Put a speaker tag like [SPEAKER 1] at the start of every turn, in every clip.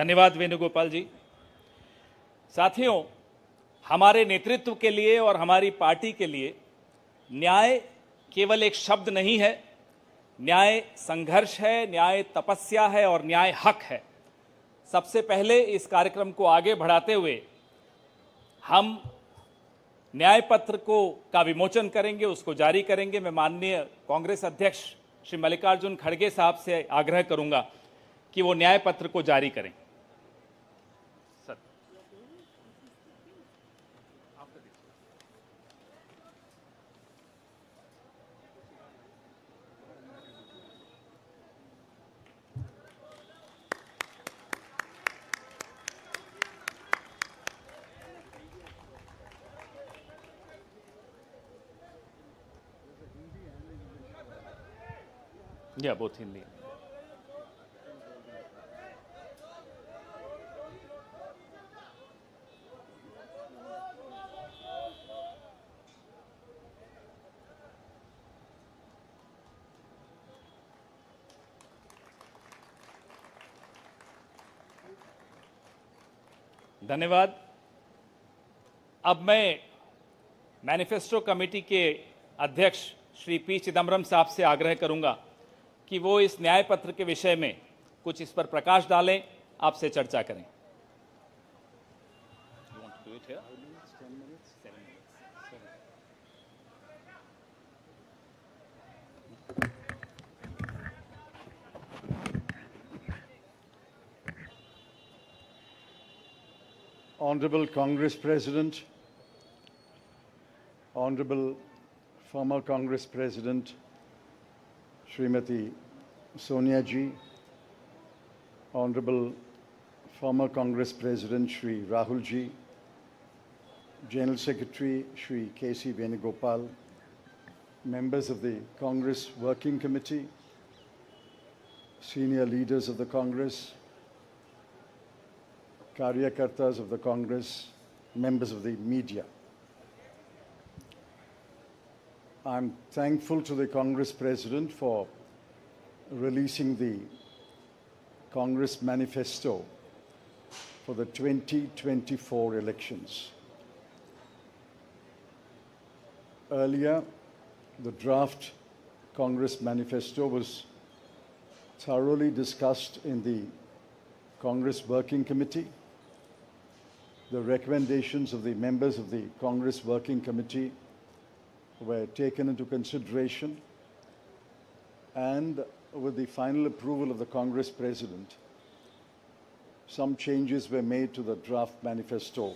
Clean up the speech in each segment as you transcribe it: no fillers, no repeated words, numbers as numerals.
[SPEAKER 1] धन्यवाद वेणुगोपाल जी। साथियों, हमारे नेतृत्व के लिए और हमारी पार्टी के लिए न्याय केवल एक शब्द नहीं है। न्याय संघर्ष है, न्याय तपस्या है और न्याय हक है। सबसे पहले इस कार्यक्रम को आगे बढ़ाते हुए हम न्याय पत्र का विमोचन करेंगे, उसको जारी करेंगे। मैं माननीय कांग्रेस अध्यक्ष श्री मल्लिकार्जुन खड़गे साहब से आग्रह करूंगा कि वो न्याय पत्र को जारी करें। या बोथ हिंदी। धन्यवाद। अब मैं मैनिफेस्टो कमेटी के अध्यक्ष श्री पी चिदम्बरम साहब से आग्रह करूंगा कि वो इस न्याय पत्र के विषय में कुछ इस पर प्रकाश डालें, आपसे चर्चा करें।
[SPEAKER 2] Honorable Congress President, Honorable former Congress President Srimati Sonia Ji, Honorable former Congress President Shri Rahul Ji, General Secretary Shri K.C. Venugopal, members of the Congress Working Committee, senior leaders of the Congress, Karyakartas of the Congress, members of the media. I'm thankful to the Congress President for releasing the Congress Manifesto for the 2024 elections. Earlier, the draft Congress Manifesto was thoroughly discussed in the Congress Working Committee. The recommendations of the members of the Congress Working Committee were taken into consideration, and with the final approval of the Congress President, some changes were made to the draft manifesto.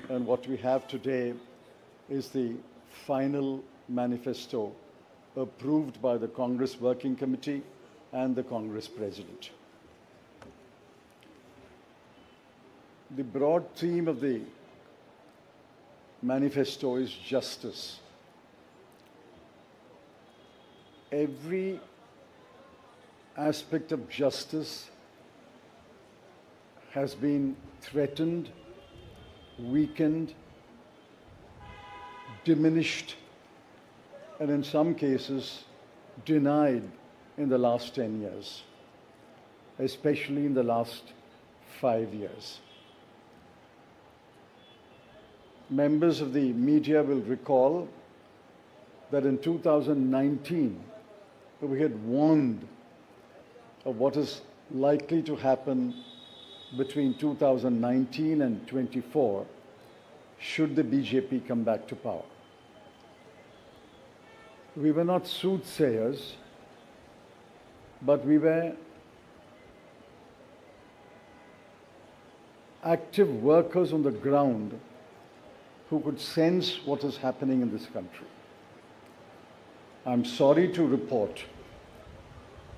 [SPEAKER 2] And what we have today is the final manifesto approved by the Congress Working Committee and the Congress President. The broad theme of the manifesto is justice. Every aspect of justice has been threatened, weakened, diminished, and in some cases denied in the last 10 years, especially in the last 5 years. Members of the media will recall that in 2019, we had warned of what is likely to happen between 2019 and 24 should the BJP come back to power. We were not soothsayers, but we were active workers on the ground who could sense what is happening in this country. I'm sorry to report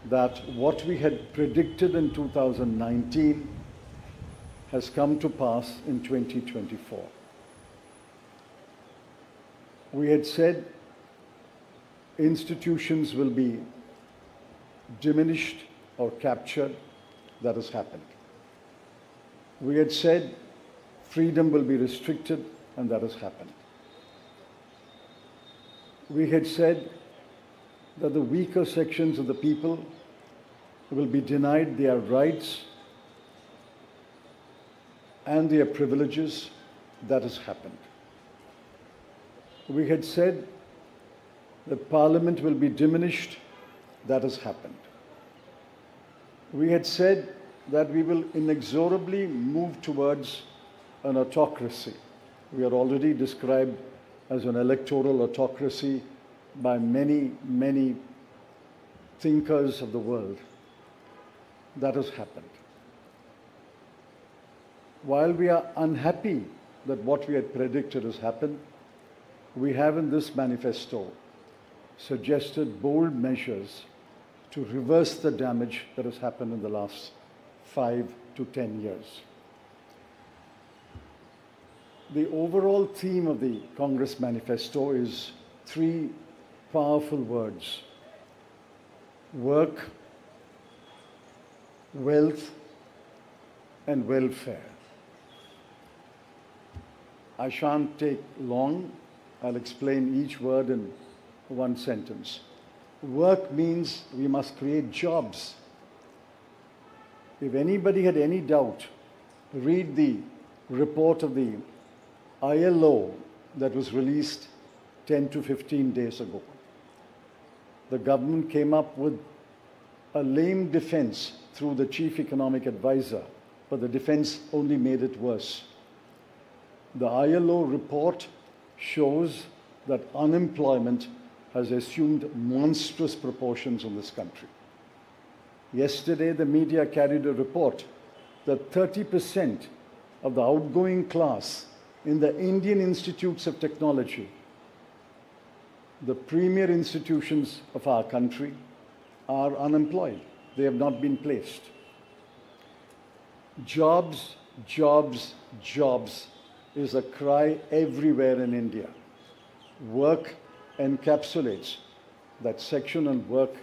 [SPEAKER 2] that what we had predicted in 2019 has come to pass in 2024. We had said institutions will be diminished or captured. That has happened. We had said freedom will be restricted, and that has happened. We had said that the weaker sections of the people will be denied their rights and their privileges, that has happened. We had said that Parliament will be diminished, that has happened. We had said that we will inexorably move towards an autocracy. We are already described as an electoral autocracy by many, many thinkers of the world. That has happened. While we are unhappy that what we had predicted has happened, we have in this manifesto suggested bold measures to reverse the damage that has happened in the last 5 to 10 years. The overall theme of the Congress manifesto is 3 powerful words: work, wealth, and welfare. I shan't take long. I'll explain each word in one sentence. Work means we must create jobs. If anybody had any doubt, read the report of the ILO that was released 10 to 15 days ago. The government came up with a lame defense through the chief economic advisor, but the defense only made it worse. The ILO report shows that unemployment has assumed monstrous proportions in this country. Yesterday, the media carried a report that 30% of the outgoing class in the Indian institutes of technology, the premier institutions of our country, are unemployed. They have not been placed. Jobs, jobs, jobs is a cry everywhere in India. Work encapsulates that section on work.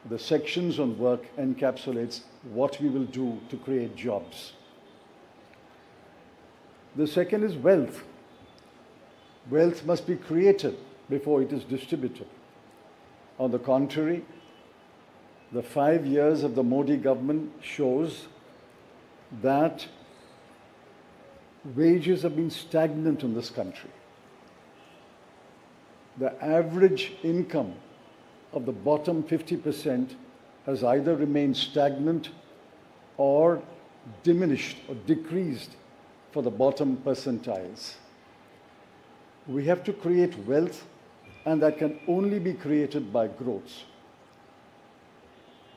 [SPEAKER 2] The sections on work encapsulates what we will do to create jobs. The second is wealth. Wealth must be created before it is distributed. On the contrary, the 5 years of the Modi government shows that wages have been stagnant in this country. The average income of the bottom 50% has either remained stagnant or diminished or decreased for the bottom percentiles. We have to create wealth, and that can only be created by growth.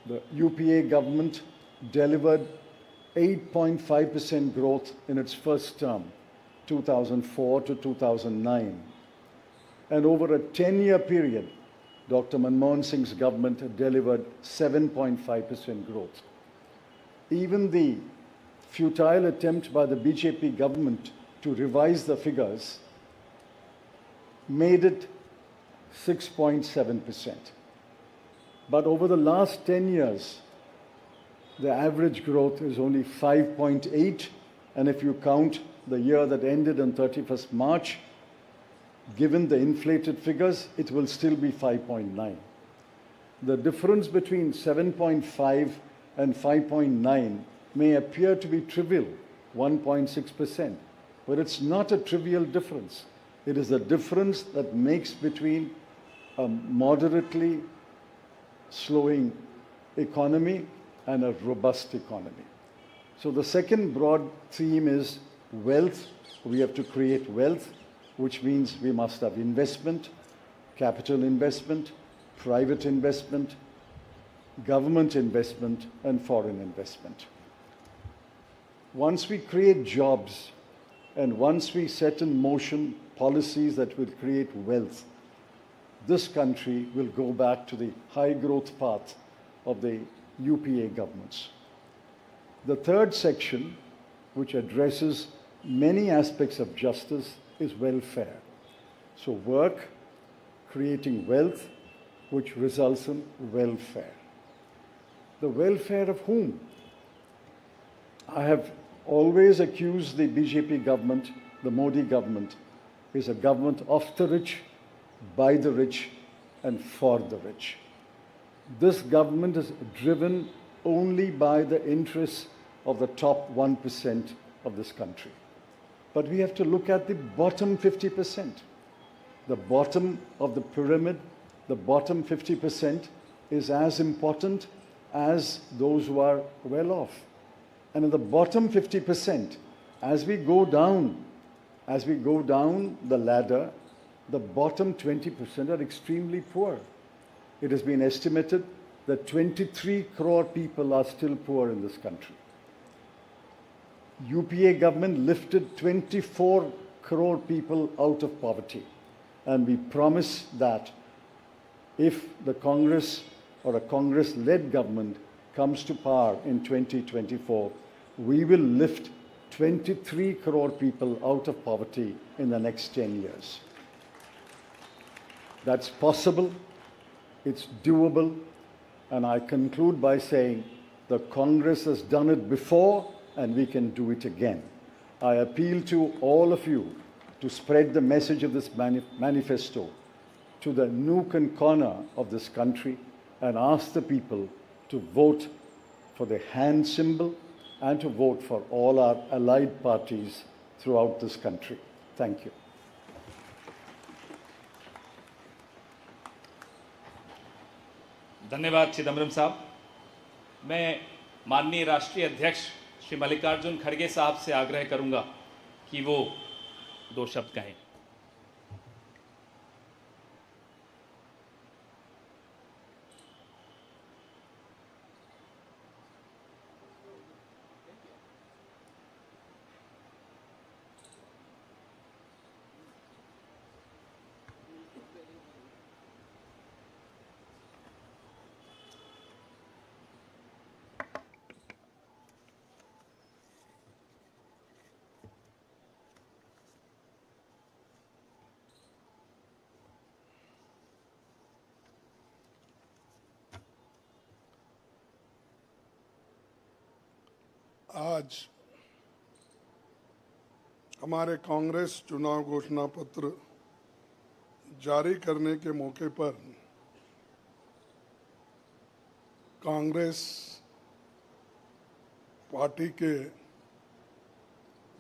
[SPEAKER 2] The UPA government delivered 8.5% growth in its first term, 2004 to 2009. And over a 10-year period, Dr. Manmohan Singh's government delivered 7.5% growth. Even the futile attempt by the BJP government to revise the figures made it 6.7%. But over the last 10 years, the average growth is only 5.8, and if you count the year that ended on 31st March, given the inflated figures, it will still be 5.9. The difference between 7.5 and 5.9 may appear to be trivial, 1.6%, but it's not a trivial difference. It is the difference that makes between a moderately slowing economy and a robust economy. So the second broad theme is wealth. We have to create wealth, which means we must have investment, capital investment, private investment, government investment, and foreign investment. Once we create jobs and once we set in motion policies that will create wealth, this country will go back to the high growth path of the UPA governments. The third section, which addresses many aspects of justice, is welfare. So work, creating wealth, which results in welfare. The welfare of whom? I have always accused the BJP government, the Modi government, is a government of the rich, by the rich, and for the rich. This government is driven only by the interests of the top 1% of this country. But we have to look at the bottom 50%. The bottom of the pyramid, the bottom 50% is as important as those who are well off. And in the bottom 50%, as we go down the ladder, the bottom 20% are extremely poor. It has been estimated that 23 crore people are still poor in this country. UPA government lifted 24 crore people out of poverty. And we promise that if the Congress or a Congress-led government comes to power in 2024, we will lift 23 crore people out of poverty in the next 10 years. That's possible, it's doable, and I conclude by saying the Congress has done it before and we can do it again. I appeal to all of you to spread the message of this manifesto to the nook and corner of this country and ask the people to vote for the hand symbol and to vote for all our allied parties throughout this country. Thank you.
[SPEAKER 1] धन्यवाद चिदम्बरम साहब। मैं माननीय राष्ट्रीय अध्यक्ष श्री मल्लिकार्जुन खड़गे साहब से आग्रह करूंगा कि वो 2 शब्द कहें।
[SPEAKER 3] आज हमारे कांग्रेस चुनाव घोषणा पत्र जारी करने के मौके पर कांग्रेस पार्टी के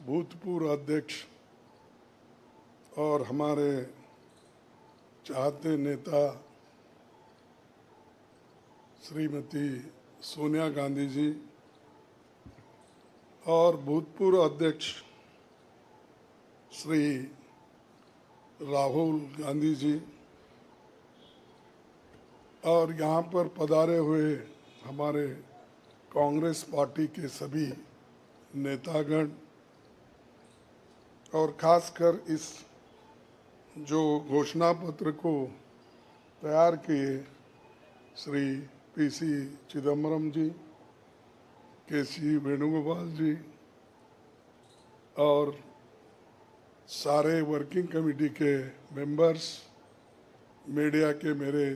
[SPEAKER 3] भूतपूर्व अध्यक्ष और हमारे चाहते नेता श्रीमती सोनिया गांधी जी और भूतपूर्व अध्यक्ष श्री राहुल गांधी जी और यहाँ पर पधारे हुए हमारे कांग्रेस पार्टी के सभी नेतागण और खासकर इस जो घोषणा पत्र को तैयार किए श्री पीसी चिदम्बरम जी, केसी वेणुगोपाल जी और सारे वर्किंग कमेटी के मेंबर्स, मीडिया के मेरे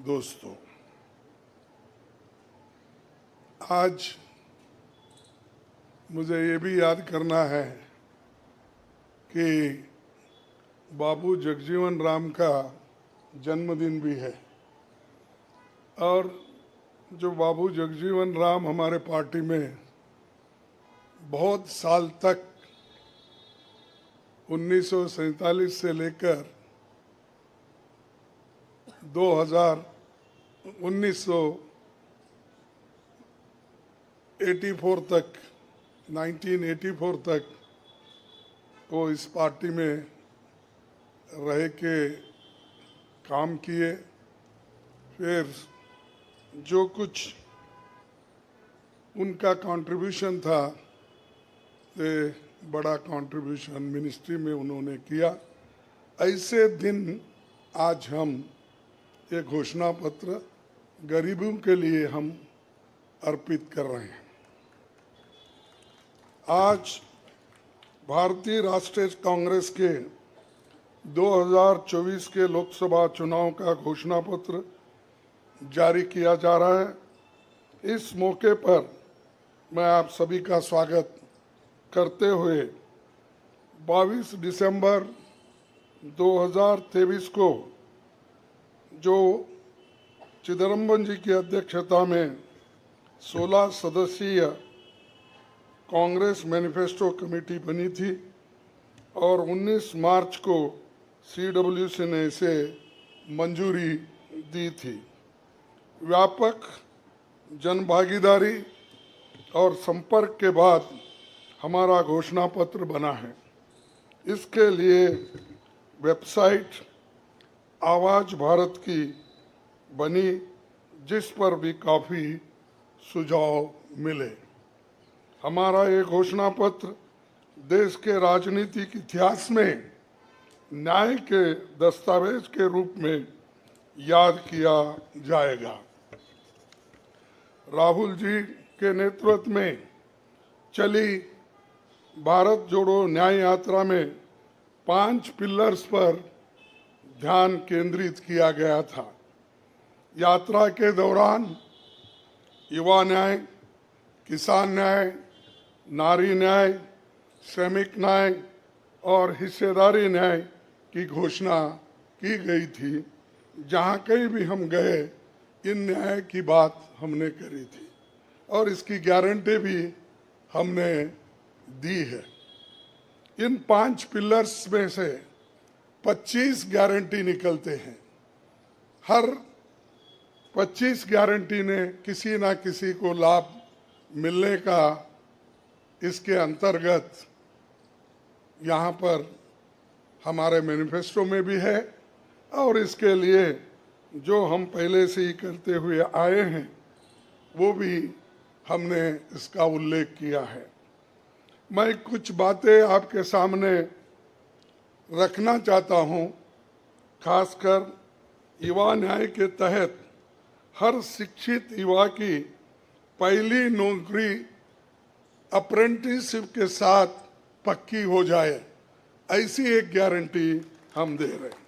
[SPEAKER 3] दोस्तों, आज मुझे ये भी याद करना है कि बाबू जगजीवन राम का जन्मदिन भी है और जो बाबू जगजीवन राम हमारे पार्टी में बहुत साल तक 1947 से लेकर 1984 तक 1984 तक वो इस पार्टी में रह के काम किए। फिर जो कुछ उनका कंट्रीब्यूशन था, बड़ा कंट्रीब्यूशन मिनिस्ट्री में उन्होंने किया। ऐसे दिन आज हम ये घोषणा पत्र गरीबों के लिए हम अर्पित कर रहे हैं। आज भारतीय राष्ट्रीय कांग्रेस के 2024 के लोकसभा चुनाव का घोषणा पत्र जारी किया जा रहा है। इस मौके पर मैं आप सभी का स्वागत करते हुए 22 दिसंबर 2023 को जो चिदम्बरम जी की अध्यक्षता में 16 सदस्यीय कांग्रेस मैनिफेस्टो कमेटी बनी थी और 19 मार्च को CWC ने इसे मंजूरी दी थी। व्यापक जनभागीदारी और संपर्क के बाद हमारा घोषणा पत्र बना है। इसके लिए वेबसाइट आवाज भारत की बनी, जिस पर भी काफ़ी सुझाव मिले। हमारा ये घोषणा पत्र देश के राजनीतिक इतिहास में न्याय के दस्तावेज के रूप में याद किया जाएगा। राहुल जी के नेतृत्व में चली भारत जोड़ो न्याय यात्रा में 5 पिलर्स पर ध्यान केंद्रित किया गया था। यात्रा के दौरान युवा न्याय, किसान न्याय, नारी न्याय, श्रमिक न्याय और हिस्सेदारी न्याय की घोषणा की गई थी। जहाँ कहीं भी हम गए इन न्याय की बात हमने करी थी और इसकी गारंटी भी हमने दी है। इन 5 पिलर्स में से 25 गारंटी निकलते हैं। हर 25 गारंटी ने किसी ना किसी को लाभ मिलने का इसके अंतर्गत यहाँ पर हमारे मैनिफेस्टो में भी है और इसके लिए जो हम पहले से ही करते हुए आए हैं वो भी हमने इसका उल्लेख किया है। मैं कुछ बातें आपके सामने रखना चाहता हूँ। खासकर युवा न्याय के तहत हर शिक्षित युवा की पहली नौकरी अप्रेंटिसशिप के साथ पक्की हो जाए, ऐसी एक गारंटी हम दे रहे हैं।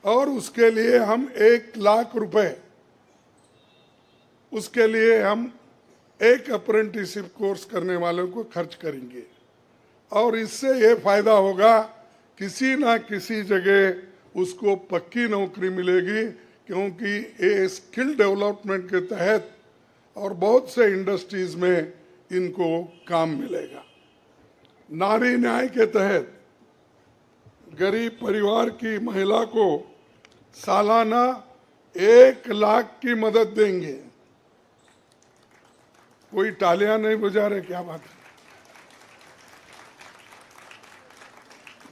[SPEAKER 3] और उसके लिए हम 1 लाख रुपए, उसके लिए हम एक अप्रेंटिसशिप कोर्स करने वालों को खर्च करेंगे और इससे ये फायदा होगा, किसी ना किसी जगह उसको पक्की नौकरी मिलेगी, क्योंकि ये स्किल डेवलपमेंट के तहत और बहुत से इंडस्ट्रीज में इनको काम मिलेगा। नारी न्याय के तहत गरीब परिवार की महिला को सालाना 1 लाख की मदद देंगे। कोई तालियां नहीं बजा रहे, क्या बात है?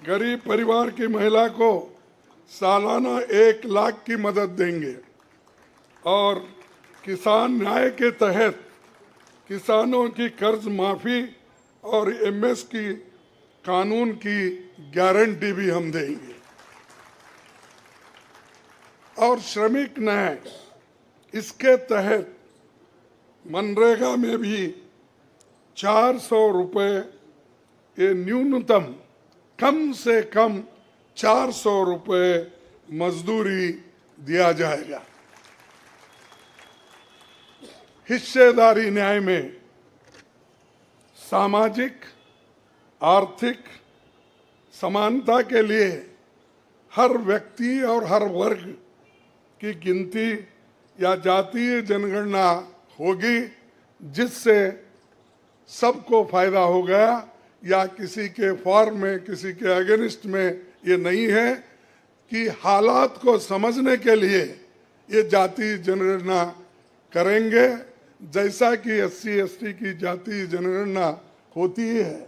[SPEAKER 3] गरीब परिवार की महिला को सालाना 1 लाख की मदद देंगे और किसान न्याय के तहत किसानों की कर्ज माफी और MS की कानून की गारंटी भी हम देंगे। और श्रमिक न्याय, इसके तहत मनरेगा में भी 400 रुपए, ये न्यूनतम कम से कम 400 रुपए मजदूरी दिया जाएगा। हिस्सेदारी न्याय में सामाजिक आर्थिक समानता के लिए हर व्यक्ति और हर वर्ग की गिनती या जातीय जनगणना होगी, जिससे सबको फायदा होगा, या किसी के फॉर में किसी के अगेंस्ट में ये नहीं है कि हालात को समझने के लिए ये जातीय जनगणना करेंगे, जैसा कि SC ST की जातीय जनगणना होती है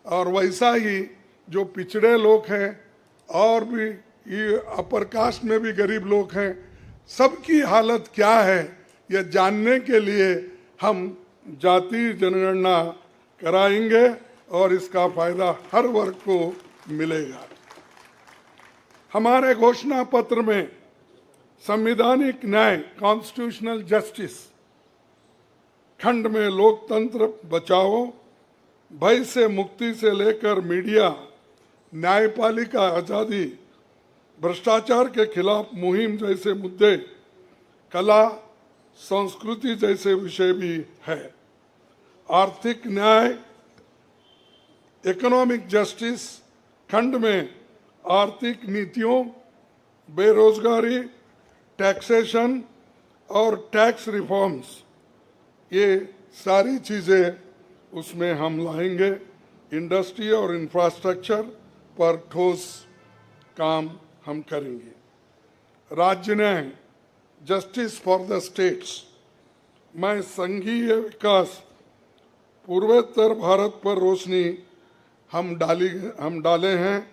[SPEAKER 3] और वैसा ही जो पिछड़े लोग हैं और भी ये अपर कास्ट में भी गरीब लोग हैं, सबकी हालत क्या है ये जानने के लिए हम जातीय जनगणना कराएंगे और इसका फायदा हर वर्ग को मिलेगा। हमारे घोषणा पत्र में संवैधानिक न्याय, कॉन्स्टिट्यूशनल जस्टिस खंड में लोकतंत्र बचाओ, भय से मुक्ति से लेकर मीडिया, न्यायपालिका आजादी, भ्रष्टाचार के खिलाफ मुहिम जैसे मुद्दे, कला संस्कृति जैसे विषय भी है। आर्थिक न्याय, इकोनॉमिक जस्टिस खंड में आर्थिक नीतियों, बेरोजगारी, टैक्सेशन और टैक्स रिफॉर्म्स, ये सारी चीज़ें उसमें हम लाएंगे। इंडस्ट्री और इंफ्रास्ट्रक्चर पर ठोस काम हम करेंगे। राज्य न्याय, जस्टिस फॉर द स्टेट्स, मैं संघीय विकास, पूर्वोत्तर भारत पर रोशनी हम डाले हैं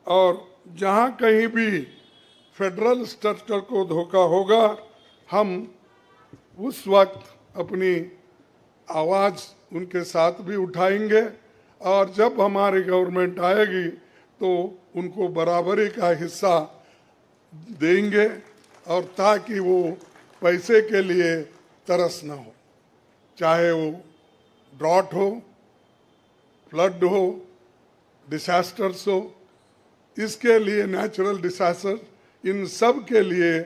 [SPEAKER 3] और जहां कहीं भी फेडरल स्ट्रक्चर को धोखा होगा हम उस वक्त अपनी आवाज़ उनके साथ भी उठाएंगे और जब हमारी गवर्नमेंट आएगी तो उनको बराबरी का हिस्सा देंगे और ताकि वो पैसे के लिए तरस ना हो, चाहे वो ड्रॉट हो, फ्लड हो, डिसास्टर्स हो। इसके लिए नेचुरल डिसास्टर, इन सब के लिए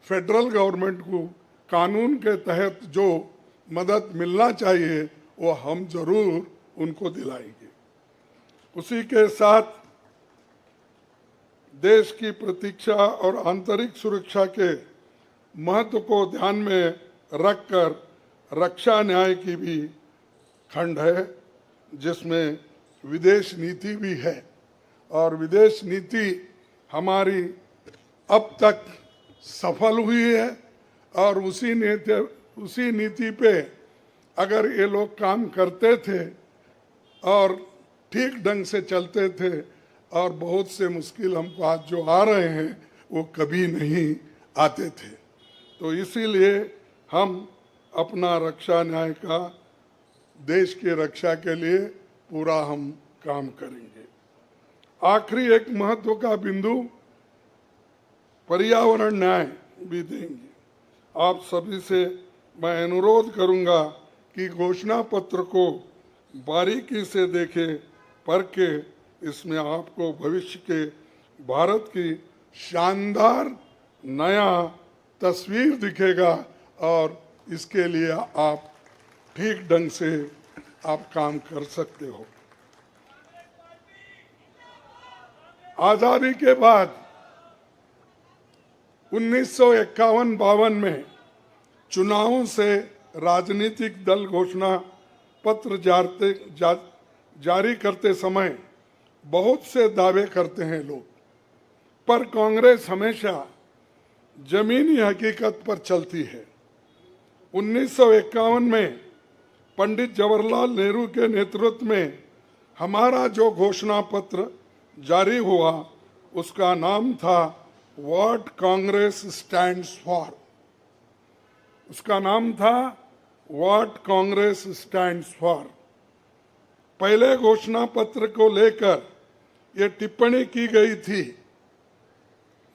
[SPEAKER 3] फेडरल गवर्नमेंट को कानून के तहत जो मदद मिलना चाहिए वो हम जरूर उनको दिलाएंगे। उसी के साथ देश की प्रतीक्षा और आंतरिक सुरक्षा के महत्व को ध्यान में रखकर रक्षा न्याय की भी खंड है, जिसमें विदेश नीति भी है और विदेश नीति हमारी अब तक सफल हुई है और उसी नीति पे अगर ये लोग काम करते थे और ठीक ढंग से चलते थे और बहुत से मुश्किल हमको आज जो आ रहे हैं वो कभी नहीं आते थे। तो इसीलिए हम अपना रक्षा न्याय का देश की रक्षा के लिए पूरा हम काम करेंगे। आखिरी एक महत्व का बिंदु पर्यावरण न्याय भी देंगे। आप सभी से मैं अनुरोध करूंगा कि घोषणा पत्र को बारीकी से देखें, परखे। इसमें आपको भविष्य के भारत की शानदार नया तस्वीर दिखेगा और इसके लिए आप ठीक ढंग से आप काम कर सकते हो। आजादी के बाद 1951-52 में चुनावों से राजनीतिक दल घोषणा पत्र जारी करते समय बहुत से दावे करते हैं लोग, पर कांग्रेस हमेशा जमीनी हकीकत पर चलती है। 1951 में पंडित जवाहरलाल नेहरू के नेतृत्व में हमारा जो घोषणा पत्र जारी हुआ उसका नाम था व्हाट कांग्रेस स्टैंड्स फॉर। उसका नाम था व्हाट कांग्रेस स्टैंड्स फॉर। पहले घोषणा पत्र को लेकर ये टिप्पणी की गई थी,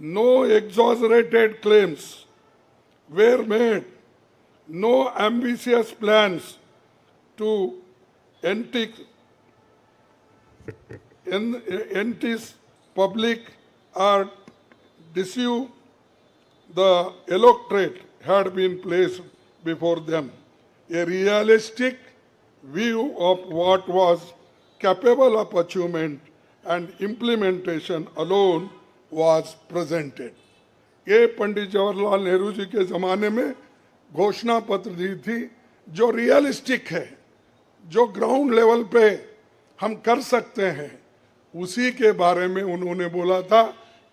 [SPEAKER 3] no exaggerated claims were made, no ambitious plans to entice public or deceive the electorate had been placed before them. A realistic view of what was capable of achievement and implementation alone was presented. ये पंडित जवाहरलाल नेहरू जी के ज़माने में घोषणा पत्र दी थी जो realistic है, जो ग्राउंड लेवल पे हम कर सकते हैं, उसी के बारे में उन्होंने बोला था।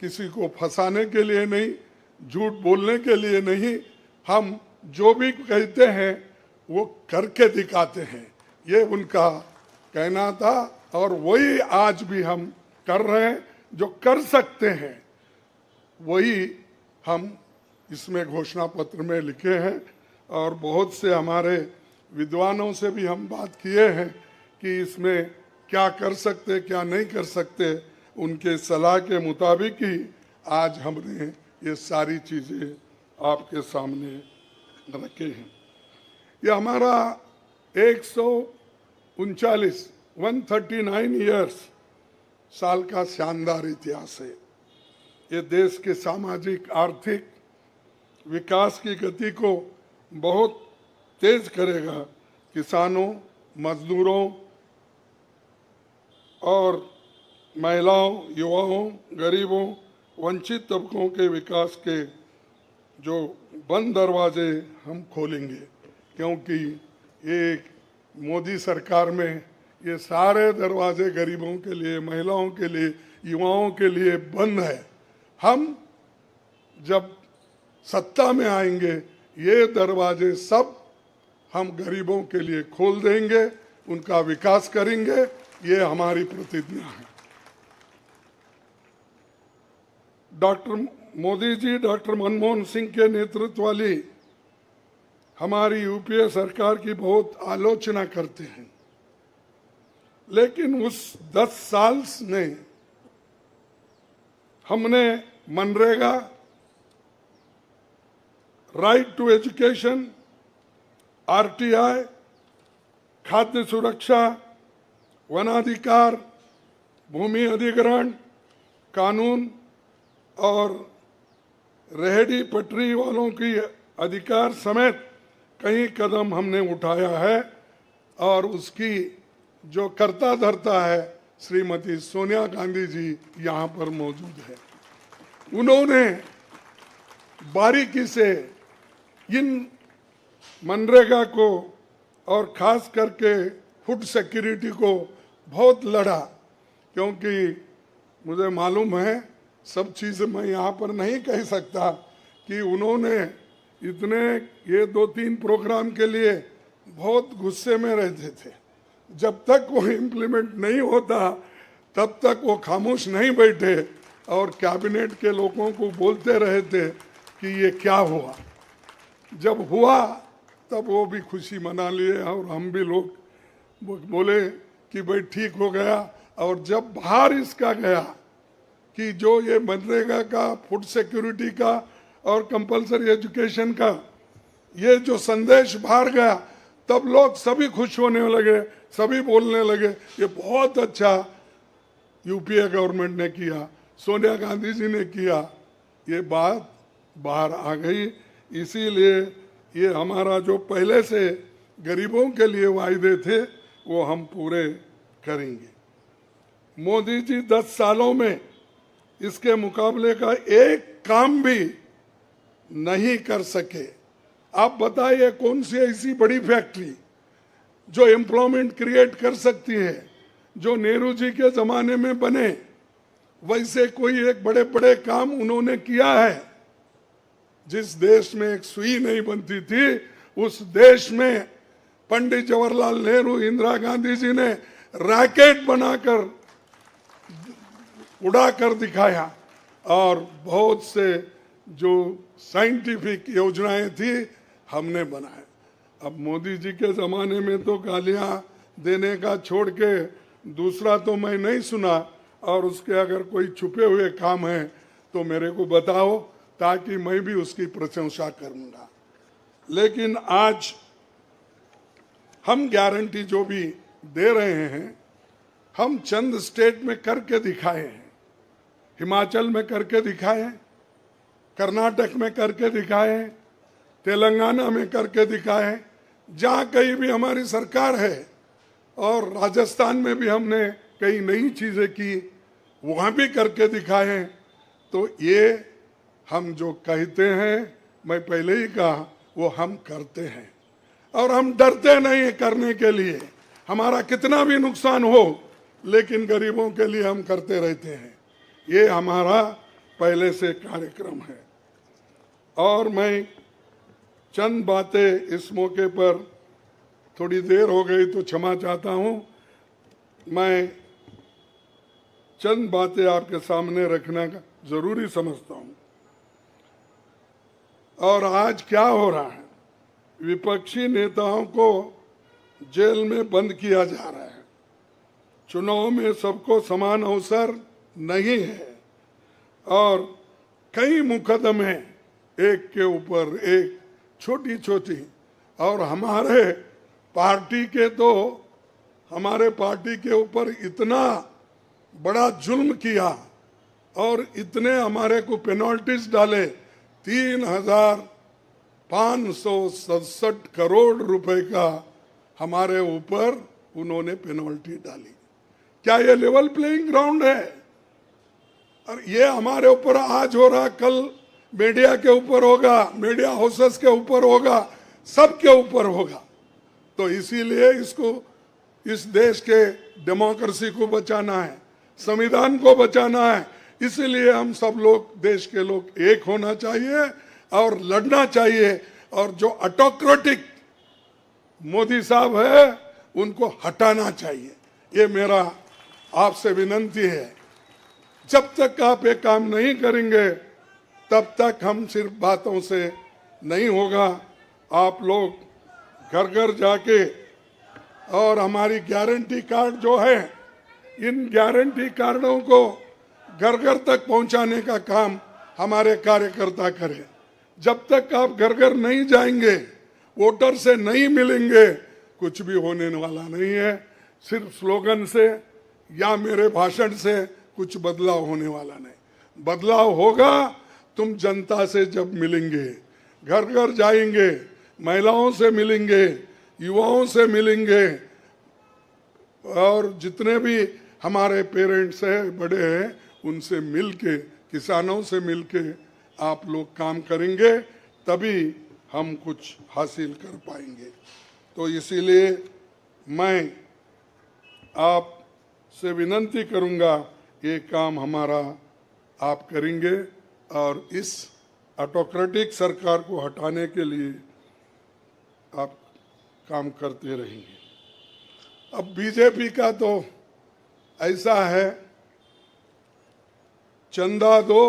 [SPEAKER 3] किसी को फंसाने के लिए नहीं, झूठ बोलने के लिए नहीं, हम जो भी कहते हैं वो करके दिखाते हैं, ये उनका कहना था और वही आज भी हम कर रहे हैं। जो कर सकते हैं वही हम इसमें घोषणा पत्र में लिखे हैं और बहुत से हमारे विद्वानों से भी हम बात किए हैं कि इसमें क्या कर सकते क्या नहीं कर सकते, उनके सलाह के मुताबिक ही आज हमने ये सारी चीज़ें आपके सामने रखे हैं। ये हमारा 139 ईयर्स साल का शानदार इतिहास है। ये देश के सामाजिक आर्थिक विकास की गति को बहुत तेज करेगा। किसानों, मजदूरों और महिलाओं, युवाओं, गरीबों, वंचित तबकों के विकास के जो बंद दरवाजे हम खोलेंगे, क्योंकि एक मोदी सरकार में ये सारे दरवाजे गरीबों के लिए, महिलाओं के लिए, युवाओं के लिए बंद है। हम जब सत्ता में आएंगे ये दरवाजे सब हम गरीबों के लिए खोल देंगे, उनका विकास करेंगे, ये हमारी प्रतिज्ञा है। डॉक्टर मोदी जी डॉक्टर मनमोहन सिंह के नेतृत्व वाली हमारी यूपीए सरकार की बहुत आलोचना करते हैं, लेकिन उस 10 साल में हमने MNREGA, right to education, RTI, खाद्य सुरक्षा, वनाधिकार, भूमि अधिग्रहण कानून और रेहड़ी पटरी वालों की अधिकार समेत कई कदम हमने उठाया है। और उसकी जो कर्ता धर्ता है श्रीमती सोनिया गांधी जी यहाँ पर मौजूद है। उन्होंने बारीकी से इन मनरेगा को और खास करके फूड सिक्योरिटी को बहुत लड़ा, क्योंकि मुझे मालूम है सब चीज़ मैं यहाँ पर नहीं कह सकता कि उन्होंने इतने ये 2-3 प्रोग्राम के लिए बहुत गुस्से में रहते थे। जब तक वो इम्प्लीमेंट नहीं होता तब तक वो खामोश नहीं बैठे और कैबिनेट के लोगों को बोलते रहे थे कि ये क्या हुआ। जब हुआ तब वो भी खुशी मना लिए और हम भी लोग बोले कि भाई ठीक हो गया। और जब बाहर इसका गया कि जो ये मनरेगा का, फूड सिक्योरिटी का और कंपलसरी एजुकेशन का ये जो संदेश बाहर गया, तब लोग सभी खुश होने लगे, सभी बोलने लगे ये बहुत अच्छा यूपीए गवर्नमेंट ने किया, सोनिया गांधी जी ने किया। ये बात बाहर आ गई। इसीलिए ये हमारा जो पहले से गरीबों के लिए वायदे थे वो हम पूरे करेंगे। मोदी जी 10 सालों में इसके मुकाबले का एक काम भी नहीं कर सके। आप बताइए कौन सी ऐसी बड़ी फैक्ट्री जो एम्प्लॉयमेंट क्रिएट कर सकती है, जो नेहरू जी के जमाने में बने वैसे कोई एक बड़े बड़े काम उन्होंने किया है। जिस देश में एक सुई नहीं बनती थी उस देश में पंडित जवाहरलाल नेहरू, इंदिरा गांधी जी ने रॉकेट बनाकर उड़ाकर दिखाया। और बहुत से जो साइंटिफिक योजनाएं थी हमने बनाए। अब मोदी जी के ज़माने में तो गालियां देने का छोड़ के दूसरा तो मैं नहीं सुना। और उसके अगर कोई छुपे हुए काम है तो मेरे को बताओ ताकि मैं भी उसकी प्रशंसा करूंगा। लेकिन आज हम गारंटी जो भी दे रहे हैं हम चंद स्टेट में करके दिखाए हैं। हिमाचल में करके दिखाए, कर्नाटक में करके दिखाए, तेलंगाना में करके दिखाए, जहाँ कहीं भी हमारी सरकार है। और राजस्थान में भी हमने कई नई चीज़ें की, वहाँ भी करके दिखाए। तो ये हम जो कहते हैं, मैं पहले ही कहा, वो हम करते हैं। और हम डरते नहीं करने के लिए, हमारा कितना भी नुकसान हो लेकिन गरीबों के लिए हम करते रहते हैं। ये हमारा पहले से कार्यक्रम है। और मैं चंद बातें इस मौके पर, थोड़ी देर हो गई तो क्षमा चाहता हूँ, मैं चंद बातें आपके सामने रखना जरूरी समझता हूँ। और आज क्या हो रहा है, विपक्षी नेताओं को जेल में बंद किया जा रहा है। चुनाव में सबको समान अवसर नहीं है और कई मुकदमे एक के ऊपर एक, छोटी छोटी। और हमारे पार्टी के ऊपर इतना बड़ा जुल्म किया और इतने हमारे को पेनल्टीज डाले। 3,567 करोड़ रुपए का हमारे ऊपर उन्होंने पेनल्टी डाली। क्या ये लेवल प्लेइंग ग्राउंड है? और ये हमारे ऊपर आज हो रहा, कल मीडिया के ऊपर होगा, मीडिया हाउसेस के ऊपर होगा, सबके ऊपर होगा। तो इसीलिए इसको, इस देश के डेमोक्रेसी को बचाना है, संविधान को बचाना है। इसीलिए हम सब लोग, देश के लोग एक होना चाहिए और लड़ना चाहिए। और जो ऑटोक्रेटिक मोदी साहब है उनको हटाना चाहिए। ये मेरा आपसे विनती है। जब तक आप ये काम नहीं करेंगे तब तक हम सिर्फ बातों से नहीं होगा। आप लोग घर घर जाके, और हमारी गारंटी कार्ड जो है, इन गारंटी कार्डों को घर घर तक पहुंचाने का काम हमारे कार्यकर्ता करें। जब तक आप घर घर नहीं जाएंगे, वोटर से नहीं मिलेंगे, कुछ भी होने वाला नहीं है। सिर्फ स्लोगन से या मेरे भाषण से कुछ बदलाव होने वाला नहीं। बदलाव होगा तुम जनता से जब मिलेंगे, घर घर जाएंगे, महिलाओं से मिलेंगे, युवाओं से मिलेंगे, और जितने भी हमारे पेरेंट्स हैं, बड़े हैं, उनसे मिलके, किसानों से मिलके आप लोग काम करेंगे, तभी हम कुछ हासिल कर पाएंगे। तो इसीलिए मैं आपसे विनती करूंगा, ये काम हमारा आप करेंगे और इस ऑटोक्रेटिक सरकार को हटाने के लिए आप काम करते रहेंगे। अब बीजेपी का तो ऐसा है, चंदा दो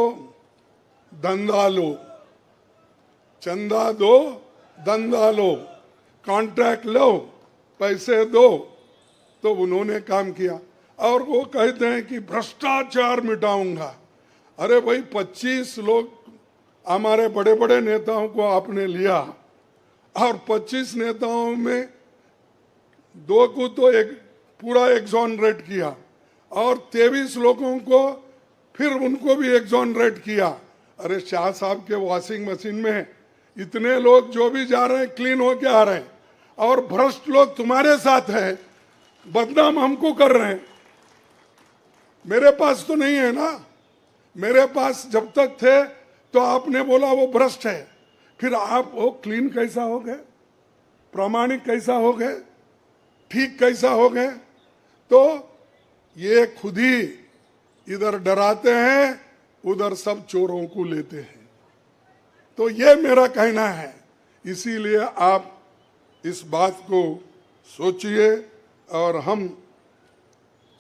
[SPEAKER 3] धंधा लो, चंदा दो धंधा लो, कॉन्ट्रैक्ट लो, पैसे दो। तो उन्होंने काम किया और वो कहते हैं कि भ्रष्टाचार मिटाऊंगा। अरे भाई, 25 लोग हमारे बड़े बड़े नेताओं को आपने लिया और 25 नेताओं में 2 को तो एक पूरा एक्सोनरेट किया और 23 लोगों को फिर उनको भी एक्सोनरेट किया। अरे शाह साहब के वॉशिंग मशीन में इतने लोग जो भी जा रहे हैं क्लीन होके आ रहे हैं, और भ्रष्ट लोग तुम्हारे साथ है, बदनाम हमको कर रहे हैं। मेरे पास तो नहीं है ना, मेरे पास जब तक थे तो आपने बोला वो भ्रष्ट है, फिर आप वो क्लीन कैसा हो गए, प्रामाणिक कैसा हो गए, ठीक कैसा हो गए? तो ये खुद ही इधर डराते हैं, उधर सब चोरों को लेते हैं। तो ये मेरा कहना है। इसीलिए आप इस बात को सोचिए, और हम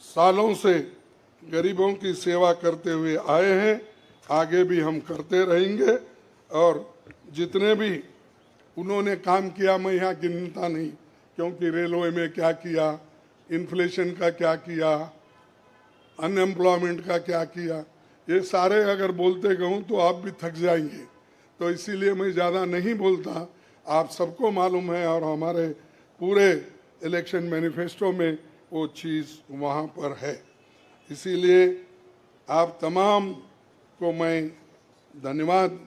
[SPEAKER 3] सालों से गरीबों की सेवा करते हुए आए हैं, आगे भी हम करते रहेंगे। और जितने भी उन्होंने काम किया, मैं यहाँ गिनता नहीं, क्योंकि रेलवे में क्या किया, इन्फ्लेशन का क्या किया, अनएम्प्लॉयमेंट का क्या किया, ये सारे अगर बोलते कहूँ तो आप भी थक जाएंगे। तो इसीलिए मैं ज़्यादा नहीं बोलता। आप सबको मालूम है, और हमारे पूरे इलेक्शन मैनिफेस्टो में वो चीज़ वहाँ पर है। इसीलिए आप तमाम को मैं धन्यवाद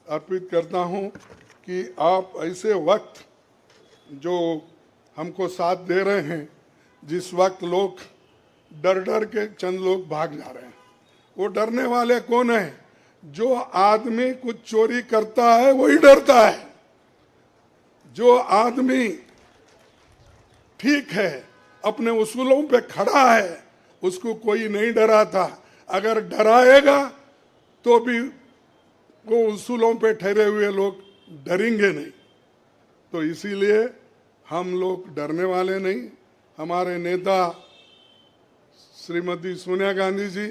[SPEAKER 3] अर्पित करता हूँ कि आप ऐसे वक्त जो हमको साथ दे रहे हैं, जिस वक्त लोग डर डर के चंद लोग भाग जा रहे हैं। वो डरने वाले कौन है? जो आदमी कुछ चोरी करता है वही डरता है। जो आदमी ठीक है, अपने उसूलों पे खड़ा है, उसको कोई नहीं डराता। अगर डराएगा तो भी वो उसूलों पे ठहरे हुए लोग डरेंगे नहीं। तो इसीलिए हम लोग डरने वाले नहीं। हमारे नेता श्रीमती सोनिया गांधी जी,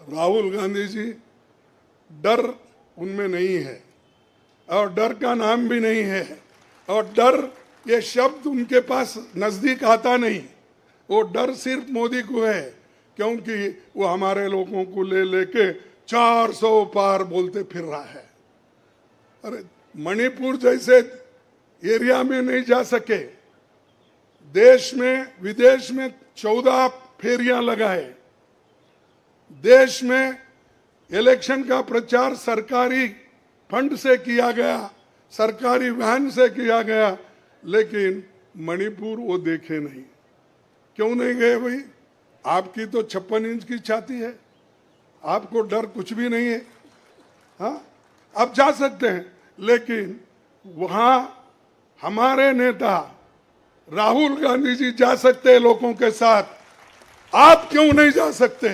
[SPEAKER 3] राहुल गांधी जी, डर उनमें नहीं है और डर का नाम भी नहीं है, और डर ये शब्द उनके पास नजदीक आता नहीं। वो डर सिर्फ मोदी को है, क्योंकि वो हमारे लोगों को ले लेके 400 पार बोलते फिर रहा है। अरे मणिपुर जैसे एरिया में नहीं जा सके, देश में विदेश में 14 फेरियां लगाए, देश में इलेक्शन का प्रचार सरकारी फंड से किया गया, सरकारी वैन से किया गया, लेकिन मणिपुर वो देखे नहीं। क्यों नहीं गए भाई? आपकी तो 56 इंच की छाती है, आपको डर कुछ भी नहीं है। हाँ, आप जा सकते हैं, लेकिन वहाँ हमारे नेता राहुल गांधी जी जा सकते हैं लोगों के साथ, आप क्यों नहीं जा सकते?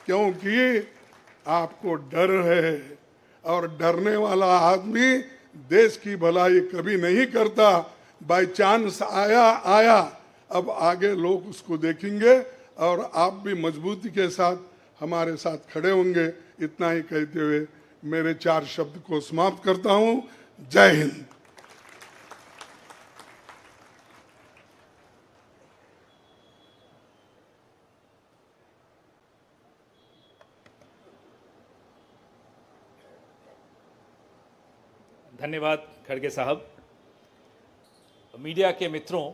[SPEAKER 3] क्योंकि आपको डर है, और डरने वाला आदमी देश की भलाई कभी नहीं करता। बाय चांस आया, अब आगे लोग उसको देखेंगे और आप भी मजबूती के साथ हमारे साथ खड़े होंगे। इतना ही कहते हुए मेरे 4 शब्द को समाप्त करता हूं। जय हिंद।
[SPEAKER 1] धन्यवाद खड़गे साहब। मीडिया के मित्रों,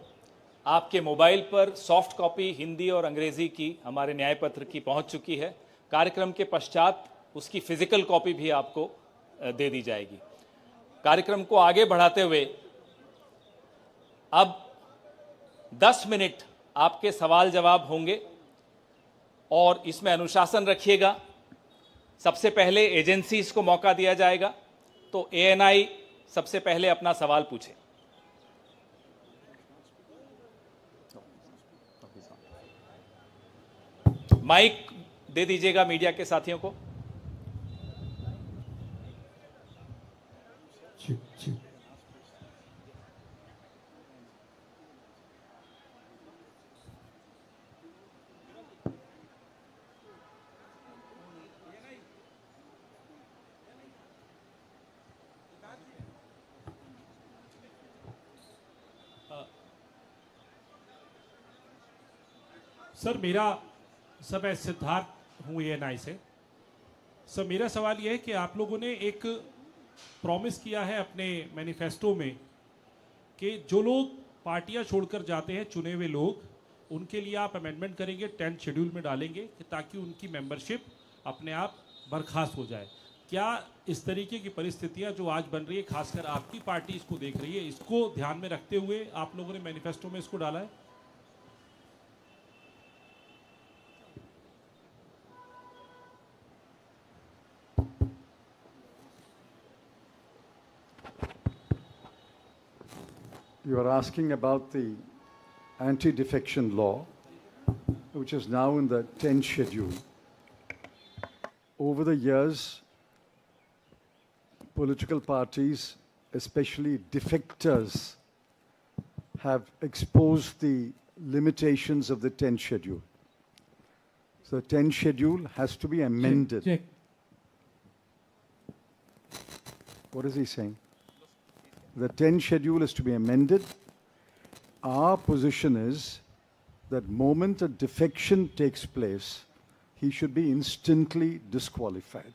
[SPEAKER 1] आपके मोबाइल पर सॉफ्ट कॉपी हिंदी और अंग्रेजी की हमारे न्याय पत्र की पहुंच चुकी है। कार्यक्रम के पश्चात उसकी फिजिकल कॉपी भी आपको दे दी जाएगी। कार्यक्रम को आगे बढ़ाते हुए अब 10 मिनट आपके सवाल जवाब होंगे और इसमें अनुशासन रखिएगा। सबसे पहले एजेंसीज को मौका दिया जाएगा, तो एएनआई सबसे पहले अपना सवाल पूछे। माइक दे दीजिएगा मीडिया के साथियों को।
[SPEAKER 4] सर मैं सिद्धार्थ हूँ एएनआई से। सर मेरा सवाल यह है कि आप लोगों ने एक प्रॉमिस किया है अपने मैनिफेस्टो में कि जो लोग पार्टियां छोड़कर जाते हैं, चुने हुए लोग, उनके लिए आप अमेंडमेंट करेंगे, 10th शेड्यूल में डालेंगे कि ताकि उनकी मेंबरशिप अपने आप बर्खास्त हो जाए। क्या इस तरीके की परिस्थितियां जो आज बन रही है, खासकर आपकी पार्टी इसको देख रही है, इसको ध्यान में रखते हुए आप लोगों ने मैनिफेस्टो में इसको डाला है?
[SPEAKER 2] You are asking about the anti-defection law, which is now in the 10th schedule. Over the years, political parties, especially defectors, have exposed the limitations of the 10th schedule. So the 10th schedule has to be amended.
[SPEAKER 4] Check.
[SPEAKER 2] What is he saying? The 10th schedule is to be amended. Our position is that moment a defection takes place, he should be instantly disqualified.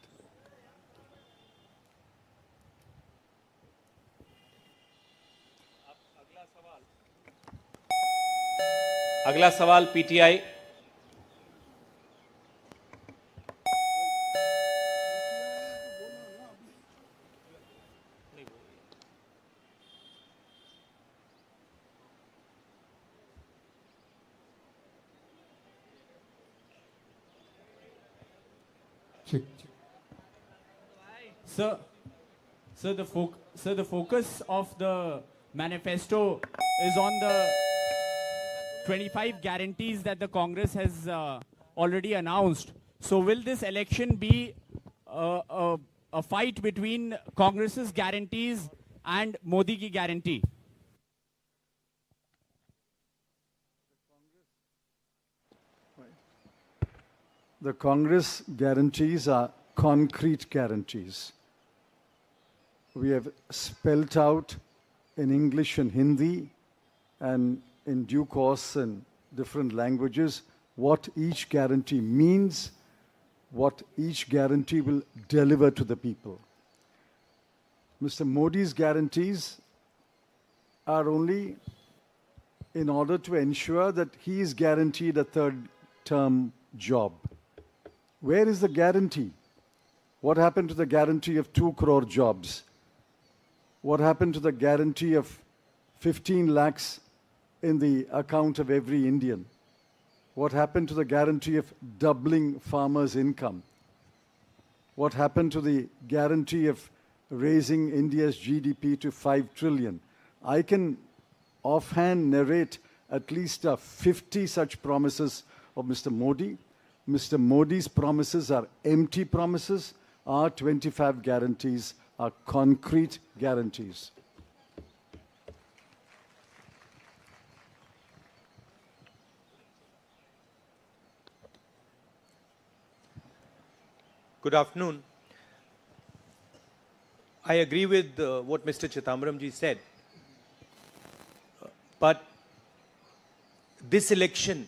[SPEAKER 1] अगला सवाल PTI.
[SPEAKER 5] Sir, the focus of the manifesto is on the 25 guarantees that the Congress has already announced. So will this election be a fight between Congress's guarantees and Modi ki guarantee?
[SPEAKER 2] The Congress guarantees are concrete guarantees. We have spelt out in English and Hindi and in due course in different languages what each guarantee means, what each guarantee will deliver to the people. Mr. Modi's guarantees are only in order to ensure that he is guaranteed a third-term job. Where is the guarantee? What happened to the guarantee of 2 crore jobs? What happened to the guarantee of 15 lakhs in the account of every Indian? What happened to the guarantee of doubling farmers' income? What happened to the guarantee of raising India's GDP to 5 trillion? I can offhand narrate at least 50 such promises of Mr. Modi. Mr. Modi's promises are empty promises. Our 25 guarantees are concrete guarantees.
[SPEAKER 6] Good afternoon. I agree with what Mr. Chidambaram ji said. But this election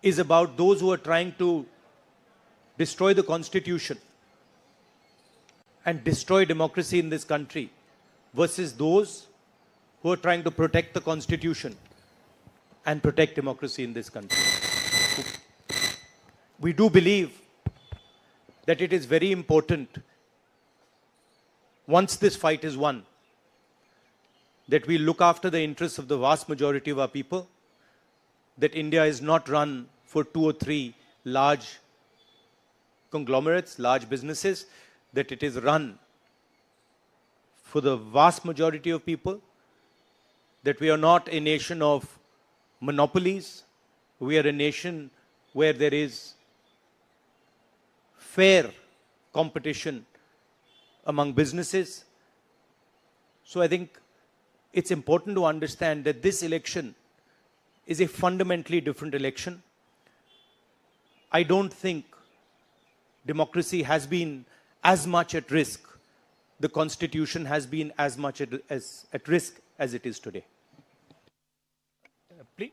[SPEAKER 6] is about those who are trying to destroy the constitution and destroy democracy in this country versus those who are trying to protect the constitution and protect democracy in this country. We do believe that it is very important, once this fight is won, that we look after the interests of the vast majority of our people, that India is not run for 2 or 3 large conglomerates, large businesses, that it is run for the vast majority of people, that we are not a nation of monopolies, we are a nation where there is fair competition among businesses. So I think it's important to understand that this election is a fundamentally different election. I don't think democracy has been as much at risk, the constitution has been as much at risk as it is today.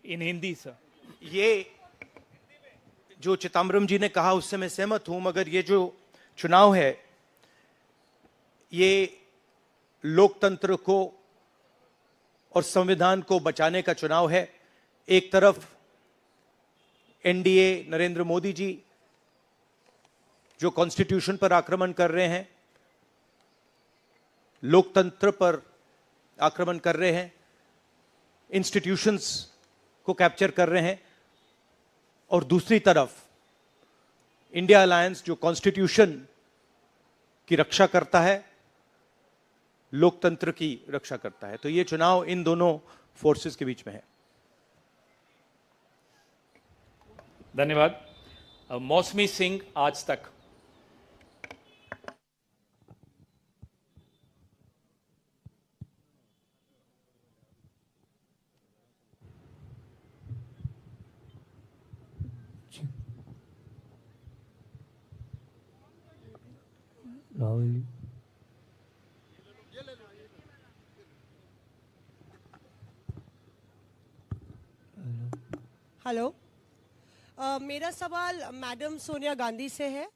[SPEAKER 1] In Hindi, sir.
[SPEAKER 6] ये जो चिदम्बरम जी ने कहा उससे मैं सहमत हूं, मगर ये जो चुनाव है ये लोकतंत्र को और संविधान को बचाने का चुनाव है। एक तरफ एनडीए नरेंद्र मोदी जी जो कॉन्स्टिट्यूशन पर आक्रमण कर रहे हैं, लोकतंत्र पर आक्रमण कर रहे हैं, इंस्टीट्यूशंस को कैप्चर कर रहे हैं, और दूसरी तरफ इंडिया अलायंस जो कॉन्स्टिट्यूशन की रक्षा करता है, लोकतंत्र की रक्षा करता है। तो ये चुनाव इन दोनों फोर्सेस के बीच में है।
[SPEAKER 1] धन्यवाद। मौसमी सिंह, आज तक।
[SPEAKER 7] राहुल
[SPEAKER 8] हेलो, मेरा सवाल मैडम सोनिया गांधी से है।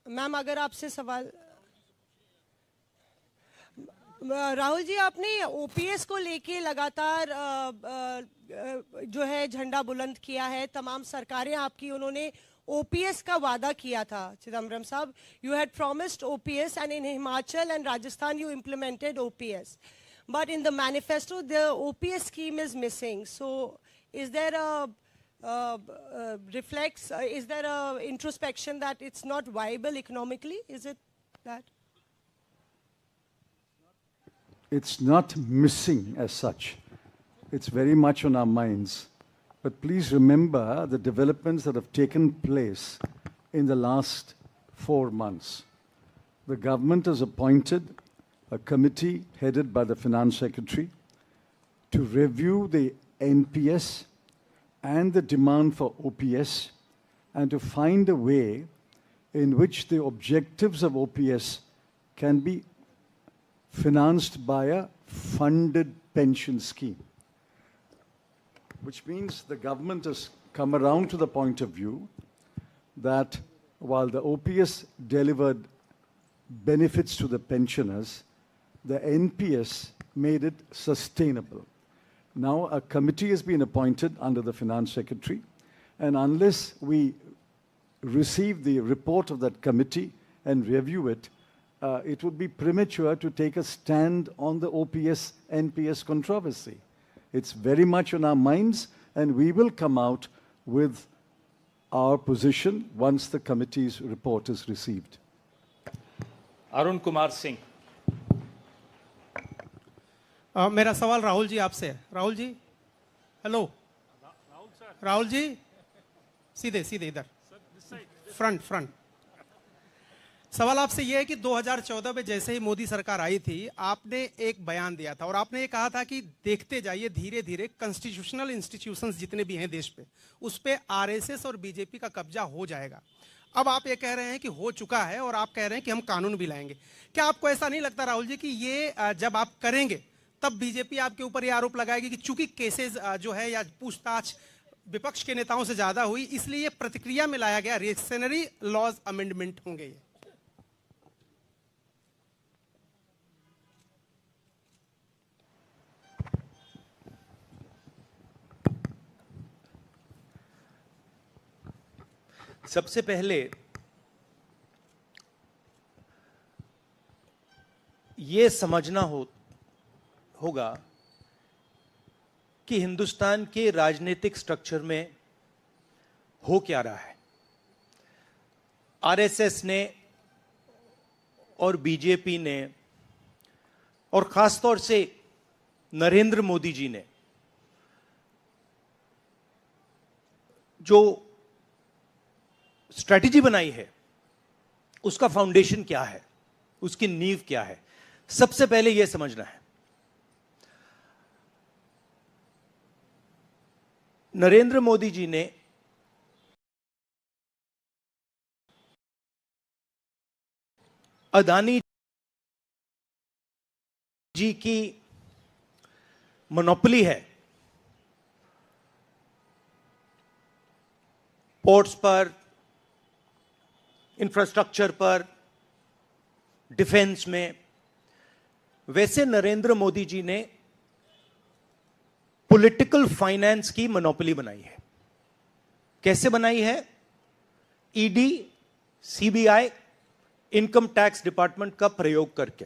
[SPEAKER 8] मैम, अगर आपसे सवाल, राहुल जी, आपने ओपीएस को लेके लगातार जो है झंडा बुलंद किया है। तमाम सरकारें आपकी, उन्होंने ओपीएस का वादा किया था। चिदम्बरम साहब, you had promised OPS and in Himachal and Rajasthan you implemented OPS, but in the manifesto the OPS scheme is missing. So is there a is there a introspection that it's not viable economically? Is it that?
[SPEAKER 2] It's not missing as such. It's very much on our minds. But please remember the developments that have taken place in the last 4 months. The government has appointed a committee headed by the Finance Secretary to review the NPS and the demand for OPS and to find a way in which the objectives of OPS can be financed by a funded pension scheme. Which means the government has come around to the point of view that while the OPS delivered benefits to the pensioners, the NPS made it sustainable. Now a committee has been appointed under the Finance Secretary, and unless we receive the report of that committee and review it, it would be premature to take a stand on the OPS-NPS controversy. It's very much on our minds, and we will come out with our position once the committee's report is received.
[SPEAKER 1] Arun Kumar Singh.
[SPEAKER 9] मेरा सवाल राहुल जी आपसे है। Rahul ji, hello. Rahul ji, सीधे सीधे इधर, front front. सवाल आपसे यह है कि 2014 में जैसे ही मोदी सरकार आई थी, आपने एक बयान दिया था और आपने ये कहा था कि देखते जाइए धीरे धीरे कॉन्स्टिट्यूशनल इंस्टीट्यूशंस जितने भी हैं देश पे, उस पे आरएसएस और बीजेपी का कब्जा हो जाएगा। अब आप ये कह रहे हैं कि हो चुका है और आप कह रहे हैं कि हम कानून भी लाएंगे। क्या आपको ऐसा नहीं लगता राहुल जी कि ये जब आप करेंगे तब बीजेपी आपके ऊपर ये आरोप लगाएगी कि चूंकि केसेस जो है या पूछताछ विपक्ष के नेताओं से ज्यादा हुई, इसलिए ये प्रतिक्रिया में लाया गया रिएक्शनरी लॉज अमेंडमेंट होंगे ये?
[SPEAKER 6] सबसे पहले ये समझना होगा कि हिंदुस्तान के राजनीतिक स्ट्रक्चर में हो क्या रहा है। आरएसएस ने और बीजेपी ने और खासतौर से नरेंद्र मोदी जी ने जो स्ट्रैटेजी बनाई है, उसका फाउंडेशन क्या है, उसकी नींव क्या है, सबसे पहले यह समझना है। नरेंद्र मोदी जी ने अदानी जी की मोनोपोली है पोर्ट्स पर, इंफ्रास्ट्रक्चर पर, डिफेंस में, वैसे नरेंद्र मोदी जी ने पॉलिटिकल फाइनेंस की मोनोपोली बनाई है। कैसे बनाई है? ED, CBI, income tax department का प्रयोग करके।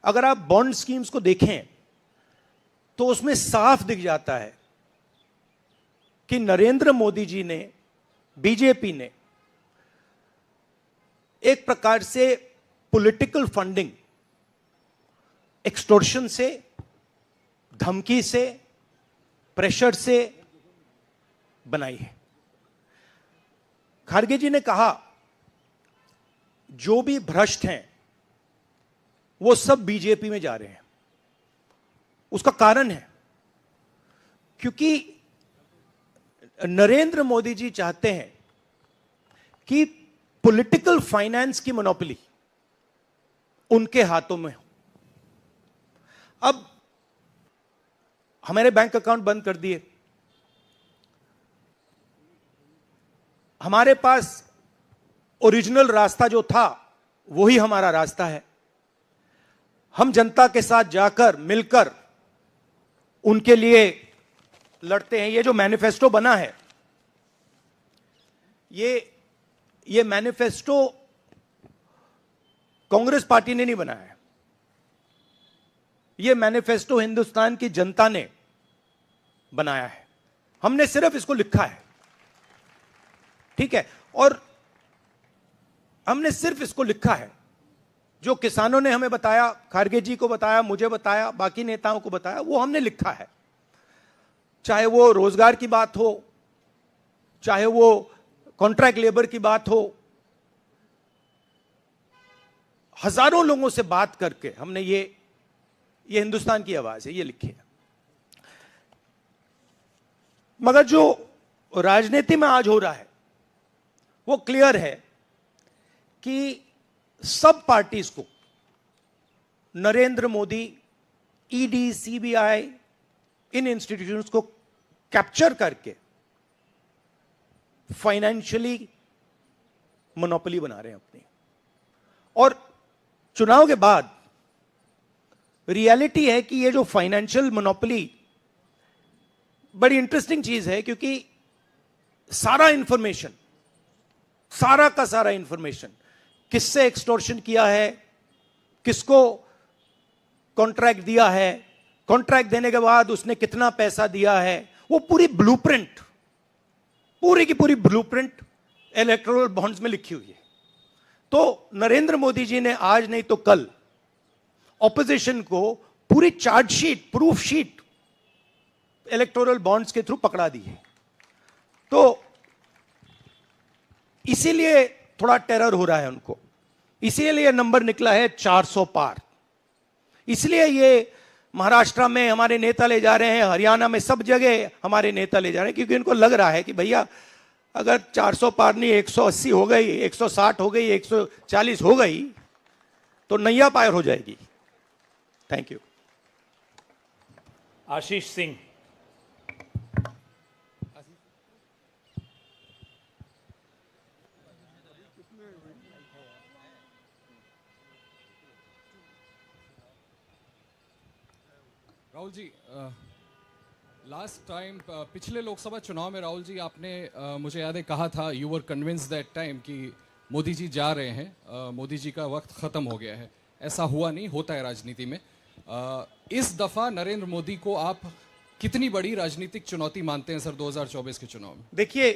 [SPEAKER 6] अगर आप बॉन्ड स्कीम्स को देखें तो उसमें साफ दिख जाता है कि नरेंद्र मोदी जी ने, बीजेपी ने एक प्रकार से पॉलिटिकल फंडिंग एक्सटॉर्शन से, धमकी से, प्रेशर से बनाई है। खारगे जी ने कहा जो भी भ्रष्ट हैं वो सब बीजेपी में जा रहे हैं। उसका कारण है क्योंकि नरेंद्र मोदी जी चाहते हैं कि पॉलिटिकल फाइनेंस की मोनोपोली उनके हाथों में हो। अब हमारे बैंक अकाउंट बंद कर दिए, हमारे पास ओरिजिनल रास्ता जो था वही हमारा रास्ता है। हम जनता के साथ जाकर मिलकर उनके लिए लड़ते हैं। ये जो मैनिफेस्टो बना है, ये मैनिफेस्टो कांग्रेस पार्टी ने नहीं बनाया है। ये मैनिफेस्टो हिंदुस्तान की जनता ने बनाया है। हमने सिर्फ इसको लिखा है, ठीक है, और हमने सिर्फ इसको लिखा है। जो किसानों ने हमें बताया, खारगे जी को बताया, मुझे बताया, बाकी नेताओं को बताया, वो हमने लिखा है। चाहे वो रोजगार की बात हो, चाहे वो कॉन्ट्रैक्ट लेबर की बात हो, हजारों लोगों से बात करके हमने ये हिंदुस्तान की आवाज है, ये लिखी है। मगर जो राजनीति में आज हो रहा है वो क्लियर है कि सब पार्टीज को नरेंद्र मोदी, ईडी, सीबीआई, इन इंस्टीट्यूशंस को कैप्चर करके फाइनेंशियली मोनोपोली बना रहे हैं अपनी। और चुनाव के बाद रियलिटी है कि ये जो फाइनेंशियल मोनोपोली बड़ी इंटरेस्टिंग चीज है, क्योंकि सारा इंफॉर्मेशन, सारा का सारा इंफॉर्मेशन, किससे एक्सटॉर्शन किया है, किसको कॉन्ट्रैक्ट दिया है, कॉन्ट्रैक्ट देने के बाद उसने कितना पैसा दिया है, वो पूरी ब्लूप्रिंट, पूरी की पूरी ब्लूप्रिंट इलेक्टोरल बॉन्ड्स में लिखी हुई है। तो नरेंद्र मोदी जी ने आज नहीं तो कल ऑपोजिशन को पूरी chargesheet, proof sheet electoral bonds के थ्रू पकड़ा दी है। तो इसीलिए थोड़ा टेरर हो रहा है उनको, इसीलिए नंबर निकला है 400 पार। इसलिए ये महाराष्ट्र में हमारे नेता ले जा रहे हैं, हरियाणा में सब जगह हमारे नेता ले जा रहे हैं, क्योंकि इनको लग रहा है कि भैया अगर 400 पार नहीं 180 हो गई, 160 हो गई, 140 हो गई तो नैया पार हो जाएगी। Thank you.
[SPEAKER 1] Ashish Singh.
[SPEAKER 10] Rahul ji, last time पिछले लोकसभा चुनाव में राहुल जी आपने मुझे याद है कहा था, you were convince that time कि मोदी जी जा रहे हैं, मोदी जी का वक्त खत्म हो गया है। ऐसा हुआ नहीं, होता है राजनीति में। इस दफा नरेंद्र मोदी को आप कितनी बड़ी राजनीतिक चुनौती मानते हैं सर 2024 के चुनाव में?
[SPEAKER 6] देखिए,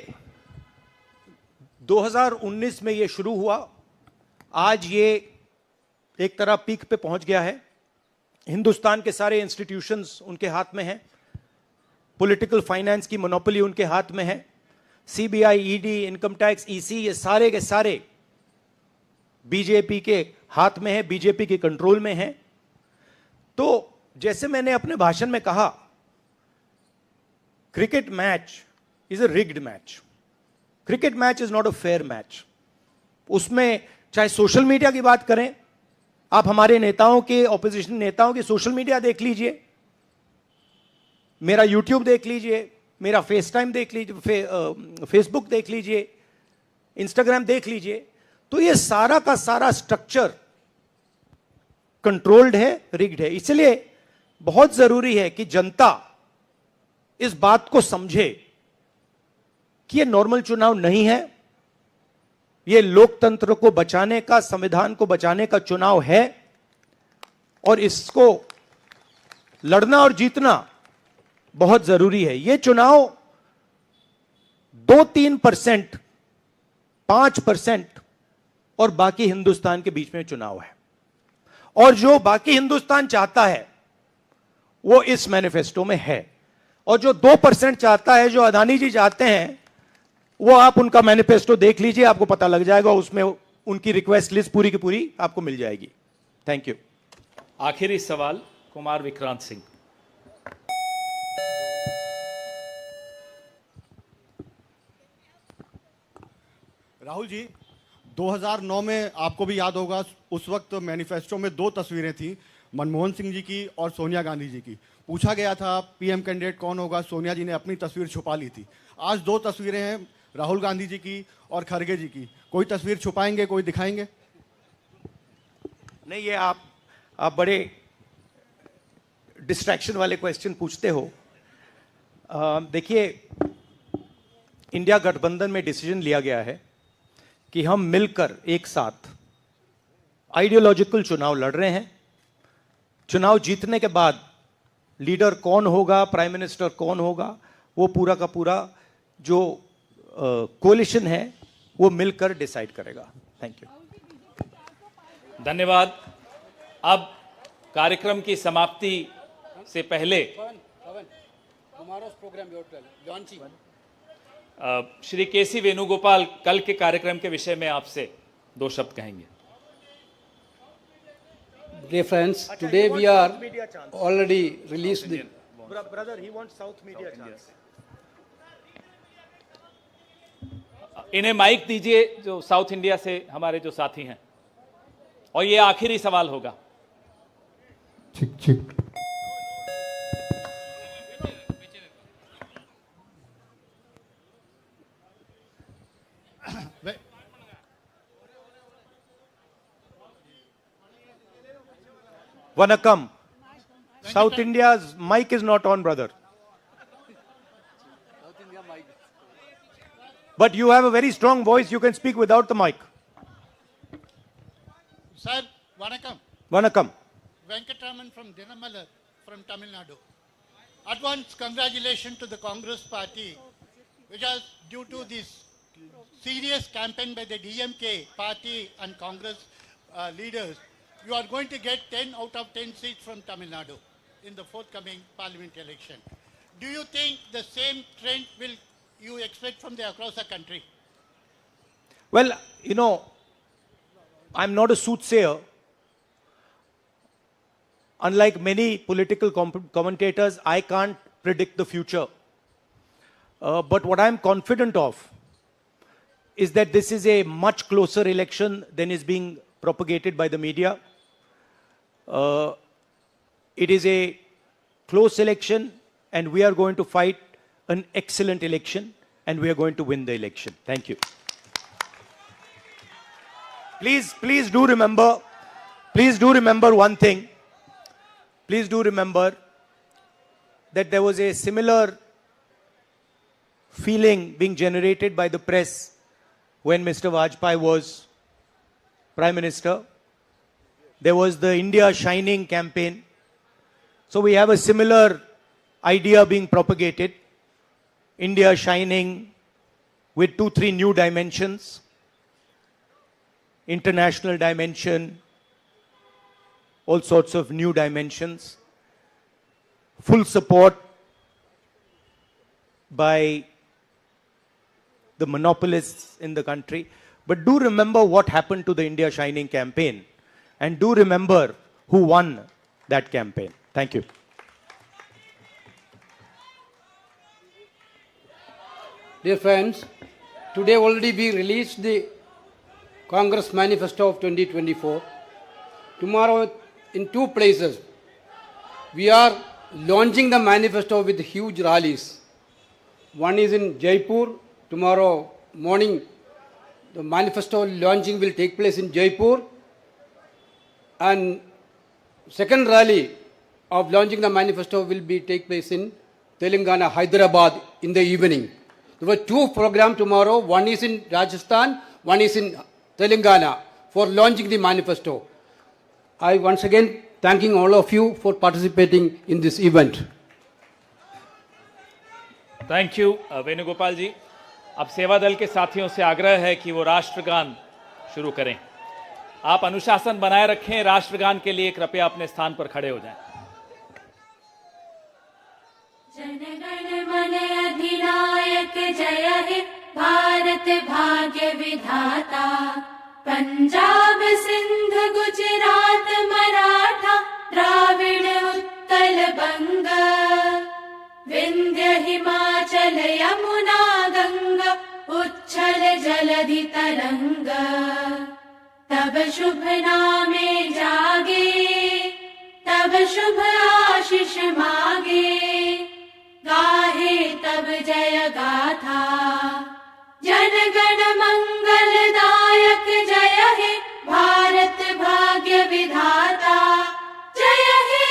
[SPEAKER 6] 2019 में ये शुरू हुआ, आज ये एक तरह पीक पे पहुंच गया है। हिंदुस्तान के सारे इंस्टीट्यूशंस उनके हाथ में हैं, पॉलिटिकल फाइनेंस की मोनोपोली उनके हाथ में है, CBI, ED, income tax, EC, ये सारे के सारे बीजेपी के हाथ में है, बीजेपी के कंट्रोल में है। तो जैसे मैंने अपने भाषण में कहा, cricket match is a rigged match. Cricket match is not a fair match. उसमें चाहे सोशल मीडिया की बात करें, आप हमारे नेताओं के, ऑपोजिशन नेताओं की सोशल मीडिया देख लीजिए, मेरा यूट्यूब देख लीजिए, मेरा फेस टाइम देख लीजिए, फेसबुक देख लीजिए, इंस्टाग्राम देख लीजिए, तो ये सारा का सारा स्ट्रक्चर कंट्रोल्ड है, रिग्ड है। इसलिए बहुत जरूरी है कि जनता इस बात को समझे कि ये नॉर्मल चुनाव नहीं है, ये लोकतंत्र को बचाने का, संविधान को बचाने का चुनाव है, और इसको लड़ना और जीतना बहुत जरूरी है। ये चुनाव 2-3%, 5% और बाकी हिंदुस्तान के बीच में चुनाव है, और जो बाकी हिंदुस्तान चाहता है वो इस मैनिफेस्टो में है, और जो 2% चाहता है, जो अदानी जी चाहते हैं, वो आप उनका मैनिफेस्टो देख लीजिए, आपको पता लग जाएगा, उसमें उनकी रिक्वेस्ट लिस्ट पूरी की पूरी आपको मिल जाएगी। Thank you.
[SPEAKER 1] आखिरी सवाल कुमार विक्रांत सिंह।
[SPEAKER 11] राहुल जी, 2009 में आपको भी याद होगा, उस वक्त मैनिफेस्टो में 2 तस्वीरें थी, मनमोहन सिंह जी की और सोनिया गांधी जी की। पूछा गया था पीएम कैंडिडेट कौन होगा, सोनिया जी ने अपनी तस्वीर छुपा ली थी। आज 2 तस्वीरें हैं, राहुल गांधी जी की और खड़गे जी की। कोई तस्वीर छुपाएंगे, कोई दिखाएंगे?
[SPEAKER 6] नहीं, ये आप बड़े डिस्ट्रैक्शन वाले क्वेश्चन पूछते हो। देखिए, इंडिया गठबंधन में डिसीजन लिया गया है कि हम मिलकर एक साथ आइडियोलॉजिकल चुनाव लड़ रहे हैं। चुनाव जीतने के बाद लीडर कौन होगा, प्राइम मिनिस्टर कौन होगा, वो पूरा का पूरा जो कोलिशन है वो मिलकर डिसाइड करेगा। Thank you.
[SPEAKER 1] धन्यवाद। अब कार्यक्रम की समाप्ति से पहले श्री केसी वेणुगोपाल कल के कार्यक्रम के विषय में आपसे 2 शब्द कहेंगे।
[SPEAKER 12] Dear friends, today we are already released the...
[SPEAKER 6] Brother, he wants South media chance.
[SPEAKER 1] इन्हें माइक दीजिए, जो साउथ इंडिया से हमारे जो साथी हैं, और ये आखिरी सवाल होगा।
[SPEAKER 7] चिक चिक।
[SPEAKER 6] Vanakkam. South India's mic is not on, brother. But you have a very strong voice. You can speak without the mic.
[SPEAKER 13] Sir, Vanakkam.
[SPEAKER 6] Vanakkam.
[SPEAKER 13] Venkatraman from Dinamala from Tamil Nadu. Advance congratulations to the Congress party, which is due to this serious campaign by the DMK party and Congress leaders. you are going to get 10 out of 10 seats from Tamil Nadu in the forthcoming parliament election. Do you think the same trend will you expect from the across the country?
[SPEAKER 6] Well, you know, I'm not a soothsayer. Unlike many political commentators, I can't predict the future. But what I'm confident of is that this is a much closer election than is being propagated by the media. It is a close election, and we are going to fight an excellent election, and we are going to win the election. Thank you. Please do remember one thing. Please do remember that there was a similar feeling being generated by the press when Mr. Vajpayee was Prime Minister. There was the India Shining campaign. So we have a similar idea being propagated. India Shining with 2-3 new dimensions. International dimension, all sorts of new dimensions. Full support by the monopolists in the country. But do remember what happened to the India Shining campaign, and do remember who won that campaign. Thank you.
[SPEAKER 12] Dear friends, today already we released the Congress Manifesto of 2024. Tomorrow in 2 places we are launching the manifesto with huge rallies. One is in Jaipur. Tomorrow morning the manifesto launching will take place in Jaipur, and second rally of launching the manifesto will take place in Telangana, Hyderabad in the evening. There were 2 programs tomorrow. One is in Rajasthan, one is in Telangana for launching the manifesto. I once again thanking all of you for participating in this event.
[SPEAKER 1] Thank you Venugopal ji. अब सेवा दल के साथियों से आग्रह है कि वो राष्ट्रगान शुरू करें. आप अनुशासन बनाए रखें. राष्ट्रगान के लिए कृपया अपने स्थान पर खड़े हो जाएं.
[SPEAKER 14] जनगण मन अधिनायक जय हे भारत भाग्य विधाता. पंजाब सिंध गुजरात मराठा द्राविड़ उत्कल बंग. विंध्य हिमाचल यमुना गंगा उच्छल जलधि तरंग. तब शुभ नामे जागे तब शुभ आशीष मागे. गाहे तब जय गाथा जनगण मंगलदायक जय हे भारत भाग्य विधाता. जय हे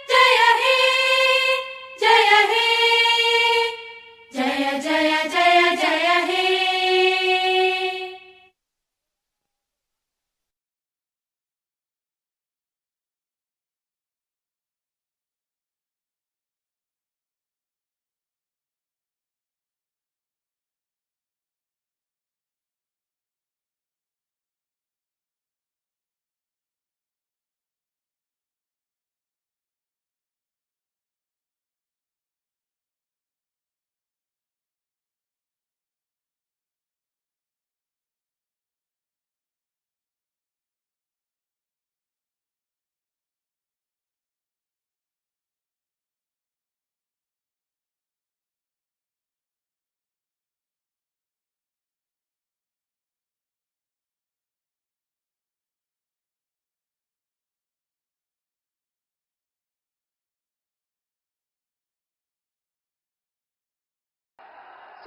[SPEAKER 14] जय हे जय हे जय जय जय जय हे.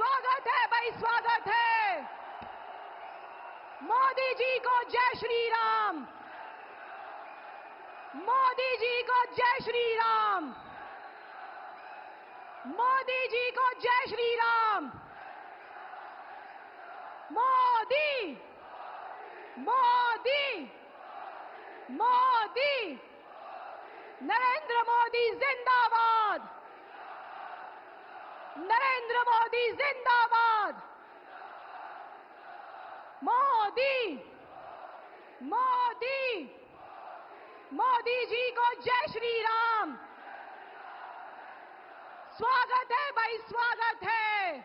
[SPEAKER 15] स्वागत है भाई, स्वागत है. मोदी जी को जय श्री राम. मोदी जी को जय श्री राम. मोदी जी को जय श्री राम. मोदी मोदी मोदी. नरेंद्र मोदी जिंदाबाद. नरेंद्र मोदी जिंदाबाद. मोदी मोदी मोदी जी को जय श्री राम। स्वागत है भाई, स्वागत है,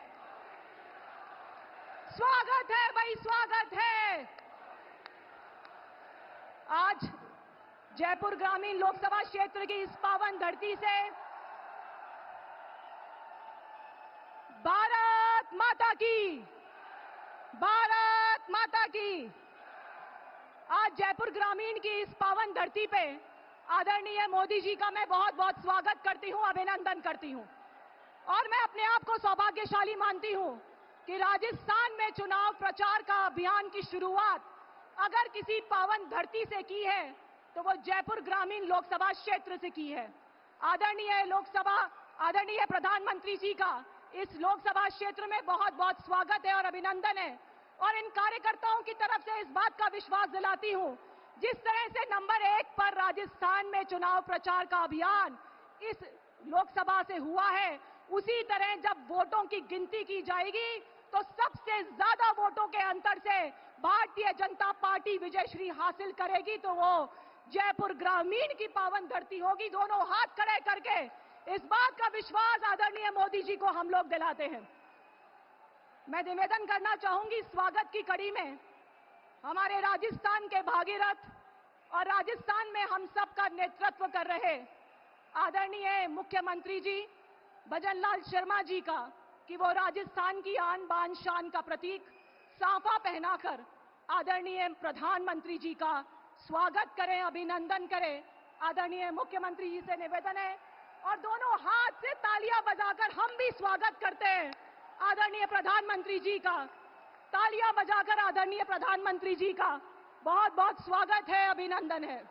[SPEAKER 15] स्वागत है भाई, स्वागत है। आज जयपुर ग्रामीण लोकसभा क्षेत्र की इस पावन धरती से भारत माता की, भारत माता की। आज जयपुर ग्रामीण की इस पावन धरती पे आदरणीय मोदी जी का मैं बहुत बहुत स्वागत करती हूं, अभिनंदन करती हूं। और मैं अपने आप को सौभाग्यशाली मानती हूं कि राजस्थान में चुनाव प्रचार का अभियान की शुरुआत अगर किसी पावन धरती से की है तो वो जयपुर ग्रामीण लोकसभा क्षेत्र से की है। आदरणीय प्रधानमंत्री जी का इस लोकसभा क्षेत्र में बहुत बहुत स्वागत है और अभिनंदन है। और इन कार्यकर्ताओं की तरफ से इस बात का विश्वास दिलाती हूं, जिस तरह से नंबर 1 पर राजस्थान में चुनाव प्रचार का अभियान इस लोकसभा से हुआ है, उसी तरह जब वोटों की गिनती की जाएगी तो सबसे ज्यादा वोटों के अंतर से भारतीय जनता पार्टी विजयश्री हासिल करेगी तो वो जयपुर ग्रामीण की पावन धरती होगी। दोनों हाथ खड़े करके इस बात का विश्वास आदरणीय मोदी जी को हम लोग दिलाते हैं। मैं निवेदन करना चाहूंगी, स्वागत की कड़ी में हमारे राजस्थान के भागीरथ और राजस्थान में हम सब का नेतृत्व कर रहे आदरणीय मुख्यमंत्री जी भजनलाल शर्मा जी का कि वो राजस्थान की आन बान शान का प्रतीक साफा पहनाकर आदरणीय प्रधानमंत्री जी का स्वागत करें, अभिनंदन करें। आदरणीय मुख्यमंत्री जी से निवेदन है और दोनों हाथ से तालियां बजाकर हम भी स्वागत करते हैं आदरणीय प्रधानमंत्री जी का। तालियां बजाकर आदरणीय प्रधानमंत्री जी का बहुत बहुत स्वागत है, अभिनंदन है।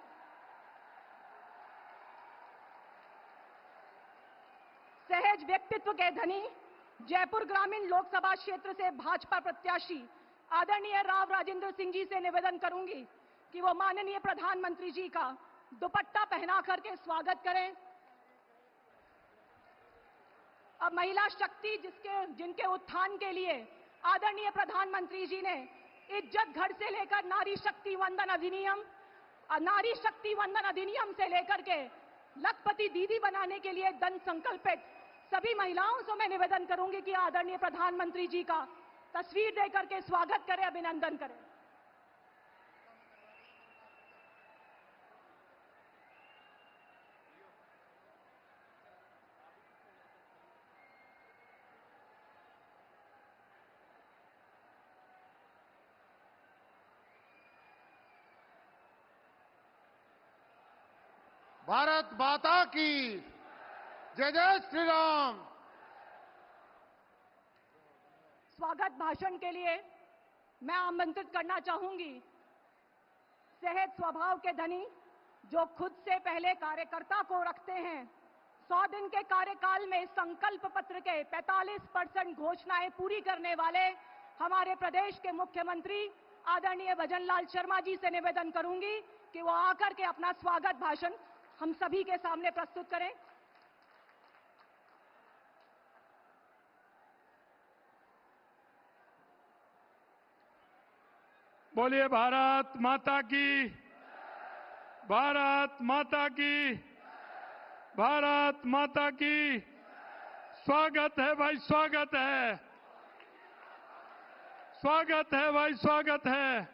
[SPEAKER 15] सहज व्यक्तित्व के धनी जयपुर ग्रामीण लोकसभा क्षेत्र से भाजपा प्रत्याशी आदरणीय राव राजेंद्र सिंह जी से निवेदन करूंगी कि वो माननीय प्रधानमंत्री जी का दुपट्टा पहना करके स्वागत करें। अब महिला शक्ति जिनके उत्थान के लिए आदरणीय प्रधानमंत्री जी ने इज्जत घर से लेकर नारी शक्ति वंदन अधिनियम से लेकर के लखपति दीदी बनाने के लिए दृढ़ संकल्पित सभी महिलाओं से मैं निवेदन करूंगी कि आदरणीय प्रधानमंत्री जी का तस्वीर देकर के स्वागत करें, अभिनंदन करें।
[SPEAKER 16] भारत माता की जय, जय श्री राम।
[SPEAKER 15] स्वागत भाषण के लिए मैं आमंत्रित करना चाहूंगी सहज स्वभाव के धनी जो खुद से पहले कार्यकर्ता को रखते हैं। 100 दिन के कार्यकाल में संकल्प पत्र के 45% घोषणाएं पूरी करने वाले हमारे प्रदेश के मुख्यमंत्री आदरणीय भजनलाल शर्मा जी से निवेदन करूंगी कि वो आकर के अपना स्वागत भाषण हम सभी के सामने प्रस्तुत करें।
[SPEAKER 17] बोलिए भारत माता की, भारत माता की, भारत माता की। स्वागत है भाई, स्वागत है, स्वागत है भाई, स्वागत है।